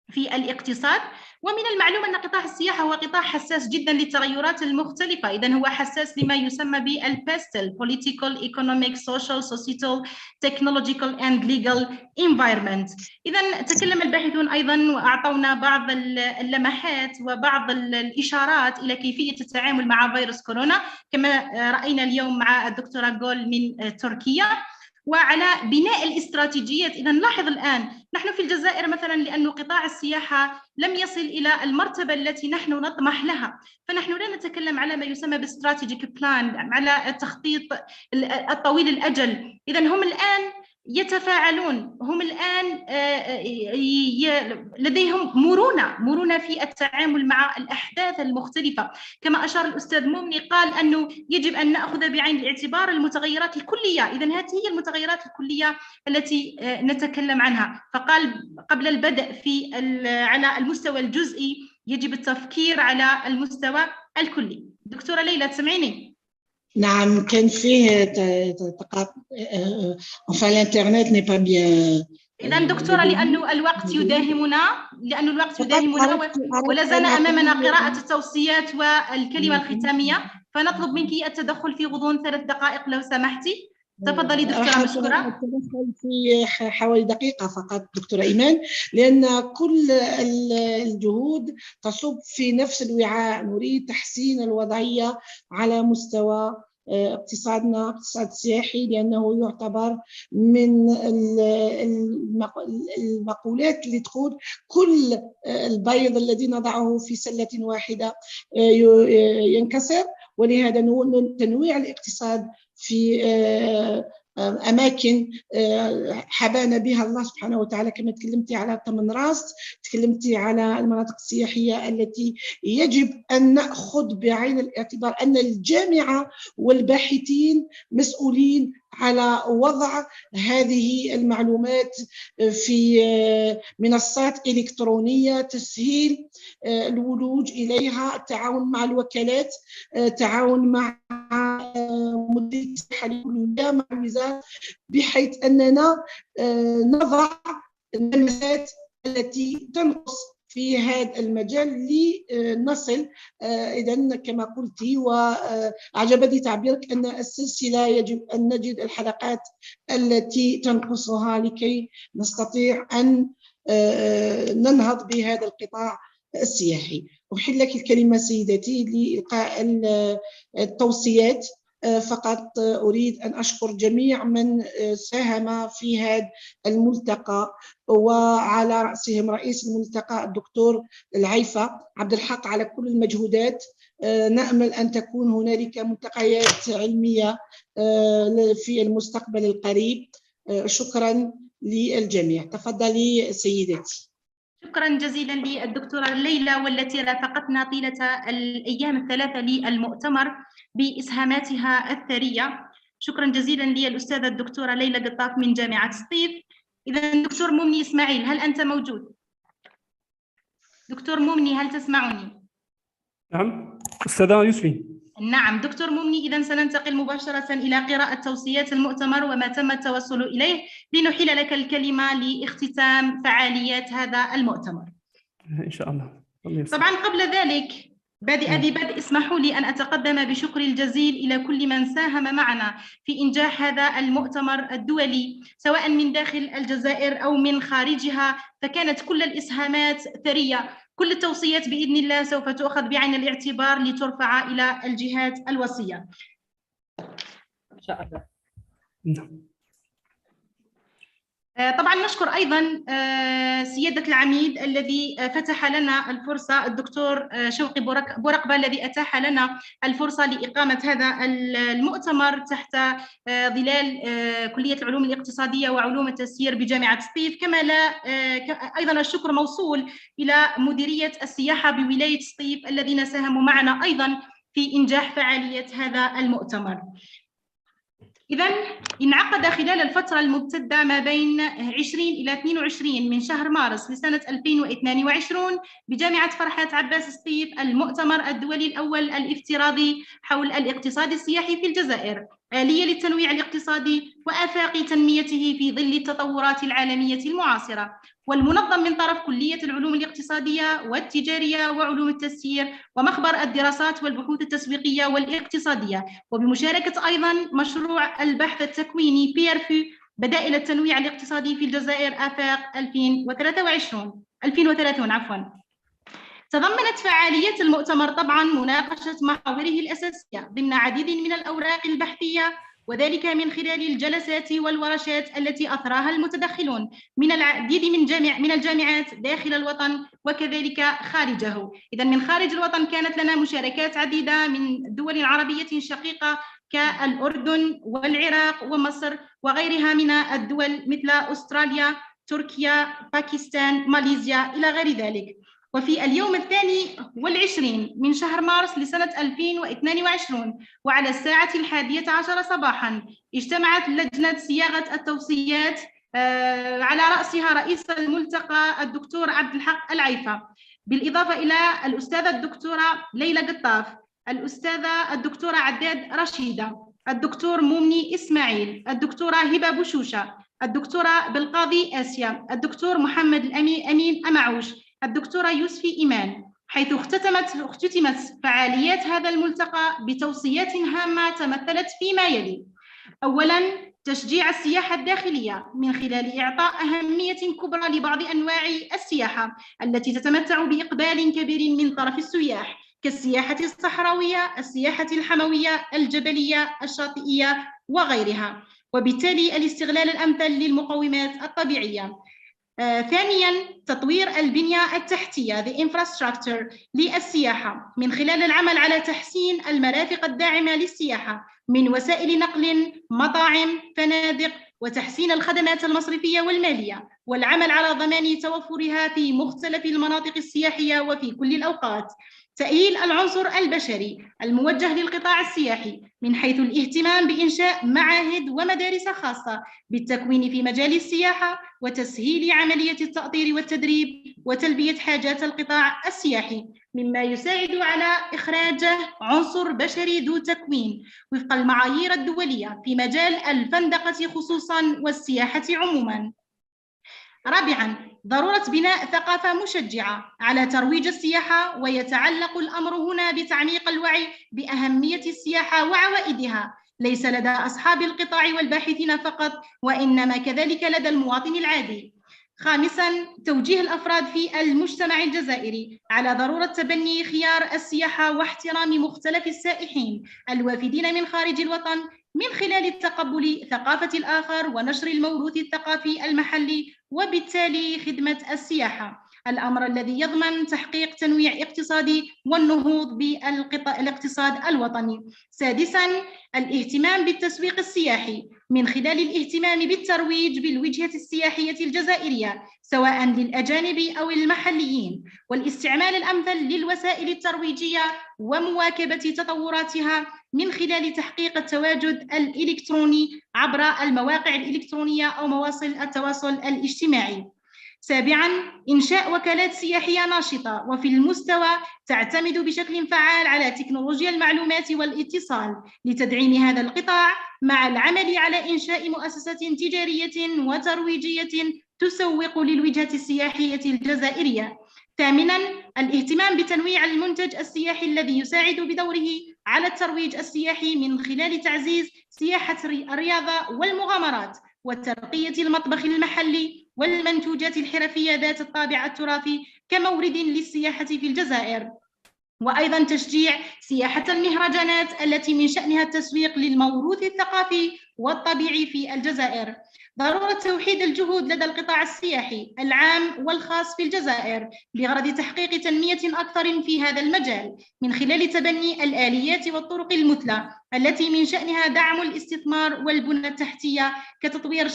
في الاقتصاد. ومن المعلوم أن قطاع السياحة هو قطاع حساس جدا للتغيرات المختلفة. إذن هو حساس لما يسمى بالباستل: political, economic, social, societal, technological and legal environment. إذن تكلم الباحثون أيضا وأعطونا بعض اللمحات وبعض الإشارات إلى كيفية التعامل مع فيروس كورونا، كما رأينا اليوم مع الدكتورة جول من تركيا، وعلى بناء الاستراتيجيات. إذا نلاحظ الآن نحن في الجزائر مثلا، لأن قطاع السياحة لم يصل إلى المرتبة التي نحن نطمح لها، فنحن لا نتكلم على ما يسمى باستراتيجيك بلان، على التخطيط الطويل الأجل. إذا هم الآن يتفاعلون، هم الآن لديهم مرونة في التعامل مع الأحداث المختلفة. كما أشار الأستاذ مؤمني، قال أنه يجب أن نأخذ بعين الاعتبار المتغيرات الكلية. إذن هذه هي المتغيرات الكلية التي نتكلم عنها. فقال قبل البدء على المستوى الجزئي يجب التفكير على المستوى الكلي. دكتورة ليلى تسمعيني؟ نعم، كان فيه تقاطع، enfin l'internet n'est pas bien. إذا دكتورة، لأنه الوقت يداهمنا، ولا زال أمامنا قراءة التوصيات والكلمة الختامية، فنطلب منك التدخل في غضون 3 دقائق لو سمحتي. تفضلي دكتورة. مشكورة. أتدخل في حوالي دقيقة فقط دكتورة إيمان، لأن كل الجهود تصب في نفس الوعاء. نريد تحسين الوضعية على مستوى اقتصادنا، اقتصاد سياحي، لأنه يعتبر من المقولات اللي تقول كل البيض الذي نضعه في سلة واحدة ينكسر، ولهذا تنويع الاقتصاد في أماكن حبانا بها الله سبحانه وتعالى، كما تكلمتي على طمن راس، تكلمتي على المناطق السياحية التي يجب أن نأخذ بعين الاعتبار أن الجامعة والباحثين مسؤولين على وضع هذه المعلومات في منصات إلكترونية، تسهيل الولوج إليها، التعاون مع الوكالات، تعاون مع مديرية الصحة الكلية، مع الوزارة، بحيث أننا نضع اللمسات التي تنقص في هذا المجال لنصل. إذن كما قلت وأعجبني تعبيرك أن السلسلة يجب أن نجد الحلقات التي تنقصها لكي نستطيع أن ننهض بهذا القطاع السياحي. أحل لك الكلمة سيدتي لإلقاء التوصيات. فقط أريد أن أشكر جميع من ساهم في هذا الملتقى، وعلى رأسهم رئيس الملتقى الدكتور العيفة عبد الحق على كل المجهودات. نأمل أن تكون هنالك ملتقيات علمية في المستقبل القريب. شكرا للجميع. تفضلي سيدتي. شكرا جزيلا للدكتورة ليلى، والتي رافقتنا طيلة الأيام الثلاثة للمؤتمر بإسهاماتها الثرية. شكرا جزيلا للأستاذة الدكتورة ليلى قطاف من جامعة سطيف. إذا دكتور ممني إسماعيل، هل أنت موجود؟ دكتور ممني، هل تسمعني؟ نعم أستاذة يوسفي. نعم دكتور ممني، إذا سننتقل مباشرة إلى قراءة توصيات المؤتمر وما تم التوصل إليه لنحيل لك الكلمة لاختتام فعاليات هذا المؤتمر. إن شاء الله. طبعا قبل ذلك ببدء اسمحوا لي أن أتقدم بشكر الجزيل إلى كل من ساهم معنا في إنجاح هذا المؤتمر الدولي، سواء من داخل الجزائر أو من خارجها، فكانت كل الإسهامات ثرية. كل التوصيات بإذن الله سوف تؤخذ بعين الاعتبار لترفع إلى الجهات الوصية إن شاء الله. طبعا نشكر أيضا سيادة العميد الذي فتح لنا الفرصة، الدكتور شوقي بورقبة، الذي أتاح لنا الفرصة لإقامة هذا المؤتمر تحت ظلال كلية العلوم الاقتصادية وعلوم التسيير بجامعة سطيف. كما لا أيضا الشكر موصول إلى مديرية السياحة بولاية سطيف الذين ساهموا معنا أيضا في إنجاح فعالية هذا المؤتمر. إذن انعقد خلال الفترة الممتدة ما بين 20 إلى 22 من شهر مارس لسنة 2022 بجامعة فرحات عباس سطيف المؤتمر الدولي الأول الافتراضي حول الاقتصاد السياحي في الجزائر، آلية للتنويع الاقتصادي وآفاق تنميته في ظل التطورات العالمية المعاصرة، والمنظم من طرف كلية العلوم الاقتصادية والتجارية وعلوم التسيير ومخبر الدراسات والبحوث التسويقية والاقتصادية، وبمشاركة أيضاً مشروع البحث التكويني PRFU بدائل التنويع الاقتصادي في الجزائر آفاق 2030. تضمنت فعاليات المؤتمر طبعاً مناقشة محاوره الأساسية ضمن عديد من الأوراق البحثية، وذلك من خلال الجلسات والورشات التي أثراها المتدخلون من العديد من الجامعات داخل الوطن وكذلك خارجه. إذن من خارج الوطن كانت لنا مشاركات عديدة من دول عربية شقيقة كالأردن والعراق ومصر وغيرها من الدول مثل أستراليا، تركيا، باكستان، ماليزيا إلى غير ذلك. وفي اليوم 22 من شهر مارس لسنة 2022 وعلى الساعة 11 صباحا اجتمعت لجنة صياغة التوصيات على رأسها رئيس الملتقى الدكتور عبد الحق العيفة، بالإضافة إلى الأستاذة الدكتورة ليلى قطاف، الأستاذة الدكتورة عداد رشيدة، الدكتور ممني إسماعيل، الدكتورة هبة بوشوشة، الدكتورة بالقاضي آسيا، الدكتور محمد الأمين أمعوش، الدكتورة يوسفي إيمان، حيث اختتمت فعاليات هذا الملتقى بتوصيات هامة تمثلت فيما يلي: أولاً تشجيع السياحة الداخلية من خلال إعطاء أهمية كبرى لبعض أنواع السياحة التي تتمتع بإقبال كبير من طرف السياح كالسياحة الصحراوية، السياحة الحموية، الجبلية، الشاطئية وغيرها، وبالتالي الاستغلال الأمثل للمقومات الطبيعية. ثانياً تطوير البنية التحتية the infrastructure للسياحة من خلال العمل على تحسين المرافق الداعمة للسياحة من وسائل نقل، مطاعم، فنادق، وتحسين الخدمات المصرفية والمالية، والعمل على ضمان توفرها في مختلف المناطق السياحية وفي كل الأوقات. تأهيل العنصر البشري الموجه للقطاع السياحي من حيث الاهتمام بإنشاء معاهد ومدارس خاصة بالتكوين في مجال السياحة وتسهيل عملية التأطير والتدريب وتلبية حاجات القطاع السياحي، مما يساعد على إخراج عنصر بشري ذو تكوين وفق المعايير الدولية في مجال الفندقة خصوصاً والسياحة عموماً. رابعاً ضرورة بناء ثقافة مشجعة على ترويج السياحة، ويتعلق الأمر هنا بتعميق الوعي بأهمية السياحة وعوائدها ليس لدى أصحاب القطاع والباحثين فقط، وإنما كذلك لدى المواطن العادي. خامساً توجيه الأفراد في المجتمع الجزائري على ضرورة تبني خيار السياحة واحترام مختلف السائحين الوافدين من خارج الوطن من خلال تقبل ثقافة الآخر ونشر الموروث الثقافي المحلي، وبالتالي خدمة السياحة، الأمر الذي يضمن تحقيق تنويع اقتصادي والنهوض بالاقتصاد الوطني. سادساً الاهتمام بالتسويق السياحي من خلال الاهتمام بالترويج بالوجهة السياحية الجزائرية سواء للأجانب أو المحليين، والاستعمال الأمثل للوسائل الترويجية ومواكبة تطوراتها من خلال تحقيق التواجد الإلكتروني عبر المواقع الإلكترونية أو مواصل التواصل الاجتماعي. سابعاً إنشاء وكالات سياحية ناشطة وفي المستوى تعتمد بشكل فعال على تكنولوجيا المعلومات والاتصال لتدعيم هذا القطاع، مع العمل على إنشاء مؤسسات تجارية وترويجية تسوق للوجهة السياحية الجزائرية. ثامناً الاهتمام بتنويع المنتج السياحي الذي يساعد بدوره على الترويج السياحي من خلال تعزيز سياحة الرياضة والمغامرات وترقية المطبخ المحلي والمنتوجات الحرفية ذات الطابع التراثي كمورد للسياحة في الجزائر، وأيضاً تشجيع سياحة المهرجانات التي من شأنها التسويق للموروث الثقافي والطبيعي في الجزائر. ضرورة توحيد الجهود لدى القطاع السياحي العام والخاص في الجزائر بغرض تحقيق تنمية أكثر في هذا المجال من خلال تبني الآليات والطرق المثلى التي من شأنها دعم الاستثمار والبنى التحتية كتطوير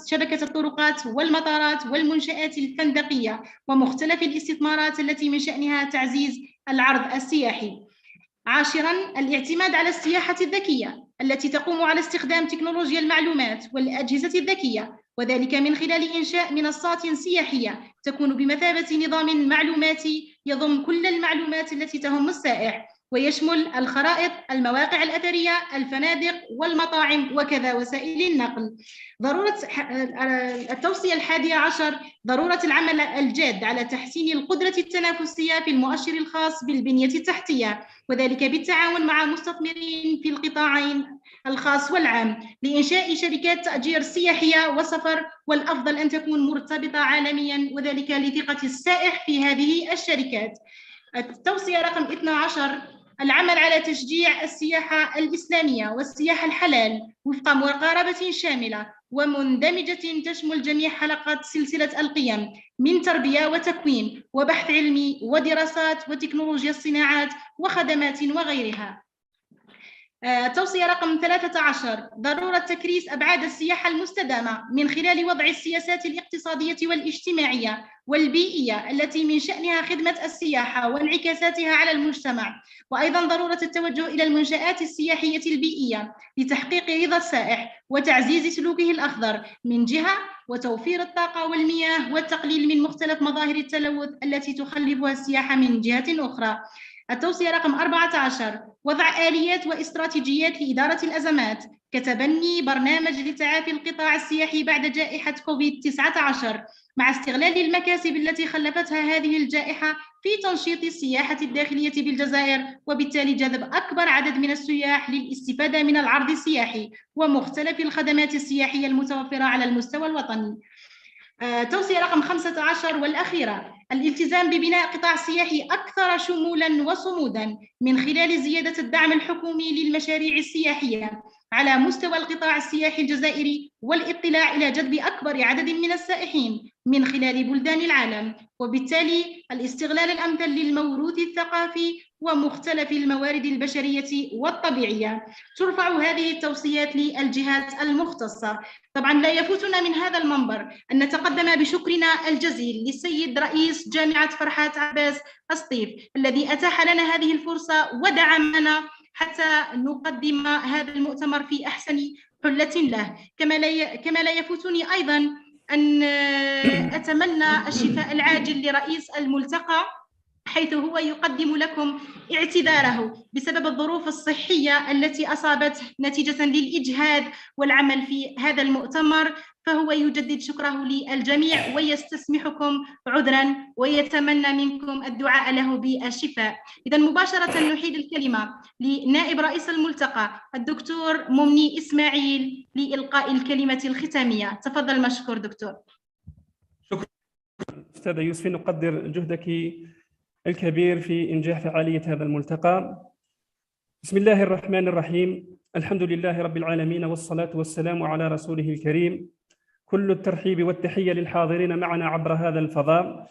شبكة الطرقات والمطارات والمنشآت الفندقية ومختلف الاستثمارات التي من شأنها تعزيز العرض السياحي. عاشراً الاعتماد على السياحة الذكية التي تقوم على استخدام تكنولوجيا المعلومات والأجهزة الذكية، وذلك من خلال إنشاء منصات سياحية تكون بمثابة نظام معلوماتي يضم كل المعلومات التي تهم السائح ويشمل الخرائط، المواقع الأثرية، الفنادق والمطاعم وكذا وسائل النقل. ضرورة التوصية 11 ضرورة العمل الجاد على تحسين القدرة التنافسية في المؤشر الخاص بالبنية التحتية، وذلك بالتعاون مع مستثمرين في القطاعين الخاص والعام لإنشاء شركات تأجير سياحية وسفر، والأفضل أن تكون مرتبطة عالمياً وذلك لثقة السائح في هذه الشركات. التوصية رقم 12 العمل على تشجيع السياحة الإسلامية والسياحة الحلال وفق مقاربة شاملة ومندمجة تشمل جميع حلقات سلسلة القيم من تربية وتكوين وبحث علمي ودراسات وتكنولوجيا الصناعات وخدمات وغيرها. توصية رقم 13 ضرورة تكريس أبعاد السياحة المستدامة من خلال وضع السياسات الاقتصادية والاجتماعية والبيئية التي من شأنها خدمة السياحة وانعكاساتها على المجتمع، وأيضاً ضرورة التوجه إلى المنشآت السياحية البيئية لتحقيق رضا السائح وتعزيز سلوكه الأخضر من جهة، وتوفير الطاقة والمياه والتقليل من مختلف مظاهر التلوث التي تخلفها السياحة من جهة أخرى. التوصية رقم 14 وضع آليات واستراتيجيات لإدارة الأزمات كتبني برنامج لتعافي القطاع السياحي بعد جائحة كوفيد-19 مع استغلال المكاسب التي خلفتها هذه الجائحة في تنشيط السياحة الداخلية بالجزائر، وبالتالي جذب أكبر عدد من السياح للاستفادة من العرض السياحي ومختلف الخدمات السياحية المتوفرة على المستوى الوطني. توصية رقم 15 والأخيرة الالتزام ببناء قطاع سياحي أكثر شمولاً وصموداً من خلال زيادة الدعم الحكومي للمشاريع السياحية على مستوى القطاع السياحي الجزائري والاطلاع إلى جذب أكبر عدد من السائحين من خلال بلدان العالم، وبالتالي الاستغلال الأمثل للموروث الثقافي ومختلف الموارد البشرية والطبيعية. ترفع هذه التوصيات للجهات المختصة. طبعا لا يفوتنا من هذا المنبر أن نتقدم بشكرنا الجزيل للسيد رئيس جامعة فرحات عباس السطيف الذي أتاح لنا هذه الفرصة ودعمنا حتى نقدم هذا المؤتمر في أحسن حلة له. كما لا يفوتني أيضا أن أتمنى الشفاء العاجل لرئيس الملتقى، حيث هو يقدم لكم اعتذاره بسبب الظروف الصحية التي أصابته نتيجة للإجهاد والعمل في هذا المؤتمر، فهو يجدد شكره للجميع ويستسمحكم عذرا ويتمنى منكم الدعاء له بالشفاء. إذا مباشرة نحيل الكلمة لنائب رئيس الملتقى الدكتور ممني إسماعيل لإلقاء الكلمة الختامية. تفضل مشكور دكتور. شكرا أستاذة يوسف، نقدر جهدك الكبير في إنجاح فعالية هذا الملتقى. بسم الله الرحمن الرحيم، الحمد لله رب العالمين والصلاة والسلام على رسوله الكريم. كل الترحيب والتحية للحاضرين معنا عبر هذا الفضاء.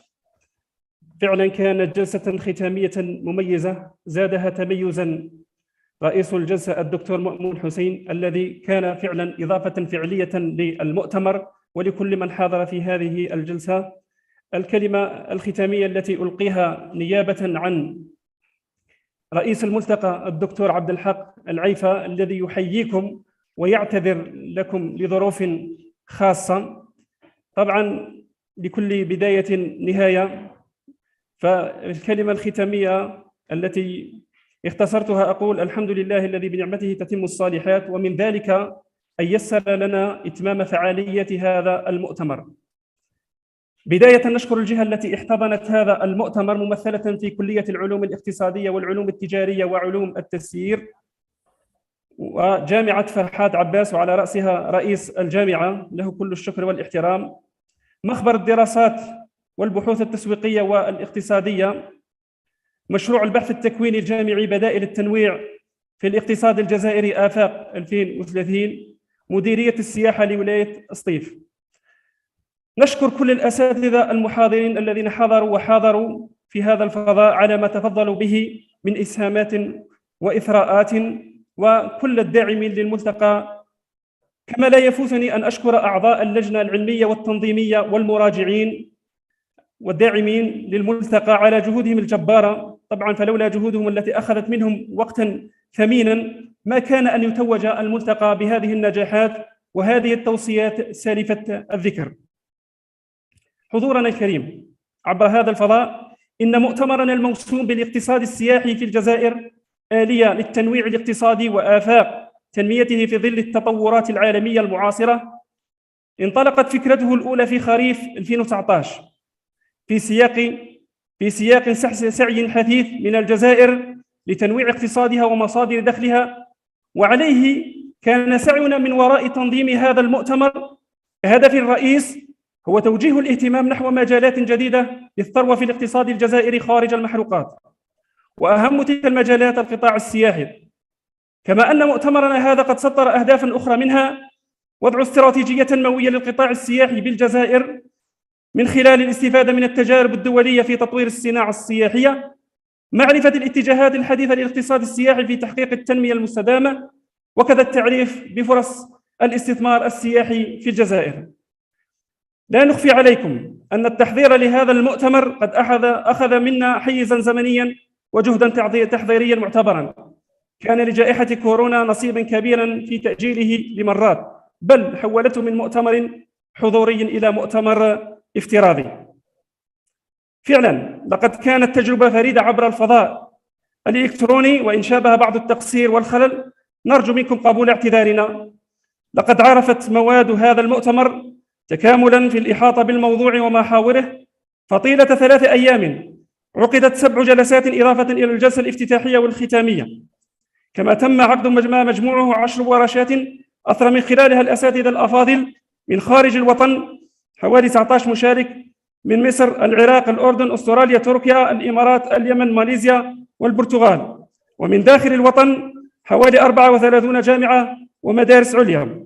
فعلا كانت جلسة ختامية مميزة زادها تميزا رئيس الجلسة الدكتور مأمون حسين، الذي كان فعلا إضافة فعلية للمؤتمر ولكل من حاضر في هذه الجلسة. الكلمة الختامية التي ألقيها نيابة عن رئيس الملتقى الدكتور عبد الحق العيفة، الذي يحييكم ويعتذر لكم لظروف خاصة. طبعا لكل بداية نهاية، فالكلمة الختامية التي اختصرتها أقول: الحمد لله الذي بنعمته تتم الصالحات، ومن ذلك أن يسر لنا إتمام فعالية هذا المؤتمر. بداية نشكر الجهة التي احتضنت هذا المؤتمر ممثلة في كلية العلوم الاقتصادية والعلوم التجارية وعلوم التسيير وجامعة فرحات عباس، وعلى رأسها رئيس الجامعة له كل الشكر والاحترام. مخبر الدراسات والبحوث التسويقية والاقتصادية، مشروع البحث التكويني الجامعي بدائل التنويع في الاقتصاد الجزائري آفاق 2030، مديرية السياحة لولاية سطيف. نشكر كل الأساتذة المحاضرين الذين حضروا في هذا الفضاء على ما تفضلوا به من إسهامات وإثراءات، وكل الداعمين للملتقى. كما لا يفوتني أن أشكر أعضاء اللجنة العلمية والتنظيمية والمراجعين والداعمين للملتقى على جهودهم الجبارة. طبعا فلولا جهودهم التي أخذت منهم وقتا ثمينا ما كان أن يتوج الملتقى بهذه النجاحات وهذه التوصيات سالفة الذكر. حضورنا الكريم عبر هذا الفضاء، إن مؤتمرنا الموسوم بالاقتصاد السياحي في الجزائر آلية للتنويع الاقتصادي وآفاق تنميته في ظل التطورات العالمية المعاصرة. انطلقت فكرته الأولى في خريف 2019 في سياق سعي حثيث من الجزائر لتنويع اقتصادها ومصادر دخلها، وعليه كان سعينا من وراء تنظيم هذا المؤتمر هدف الرئيس هو توجيه الاهتمام نحو مجالات جديدة للثروة في الاقتصاد الجزائري خارج المحروقات، وأهم تلك المجالات القطاع السياحي. كما أن مؤتمرنا هذا قد سطر أهدافا أخرى، منها وضع استراتيجية تنموية للقطاع السياحي بالجزائر من خلال الاستفادة من التجارب الدولية في تطوير الصناعة السياحية، معرفة الاتجاهات الحديثة للاقتصاد السياحي في تحقيق التنمية المستدامة، وكذا التعريف بفرص الاستثمار السياحي في الجزائر. لا نخفي عليكم أن التحضير لهذا المؤتمر قد أخذ منا حيزا زمنيا وجهدا تحضيريا معتبرا. كان لجائحة كورونا نصيبا كبيرا في تأجيله لمرات، بل حولته من مؤتمر حضوري إلى مؤتمر افتراضي. فعلا لقد كانت تجربة فريدة عبر الفضاء الإلكتروني، وإن شابه بعض التقصير والخلل نرجو منكم قبول اعتذارنا. لقد عرفت مواد هذا المؤتمر تكاملا في الإحاطة بالموضوع ومحاوره، فطيلة 3 أيام عقدت 7 جلسات إضافة إلى الجلسة الافتتاحية والختامية، كما تم عقد مجموعه 10 ورشات أثرى من خلالها الأساتذة الأفاضل من خارج الوطن حوالي 19 مشارك من مصر، العراق، الأردن، أستراليا، تركيا، الإمارات، اليمن، ماليزيا والبرتغال، ومن داخل الوطن حوالي 34 جامعة ومدارس عليا.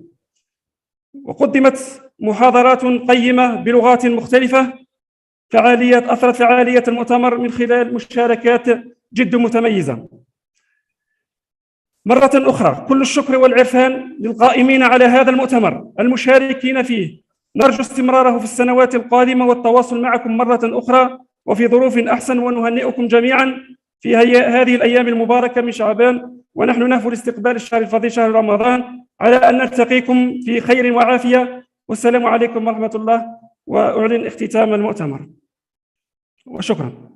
وقدمت محاضرات قيمة بلغات مختلفة. أثرت فعالية المؤتمر من خلال مشاركات جد متميزة. مرة أخرى كل الشكر والعرفان للقائمين على هذا المؤتمر المشاركين فيه. نرجو استمراره في السنوات القادمة والتواصل معكم مرة أخرى وفي ظروف أحسن، ونهنئكم جميعا في هذه الأيام المباركة من شعبان، ونحن نهفو لاستقبال الشهر الفضيل شهر رمضان على أن نلتقيكم في خير وعافية. والسلام عليكم ورحمة الله، وأعلن اختتام المؤتمر وشكرا.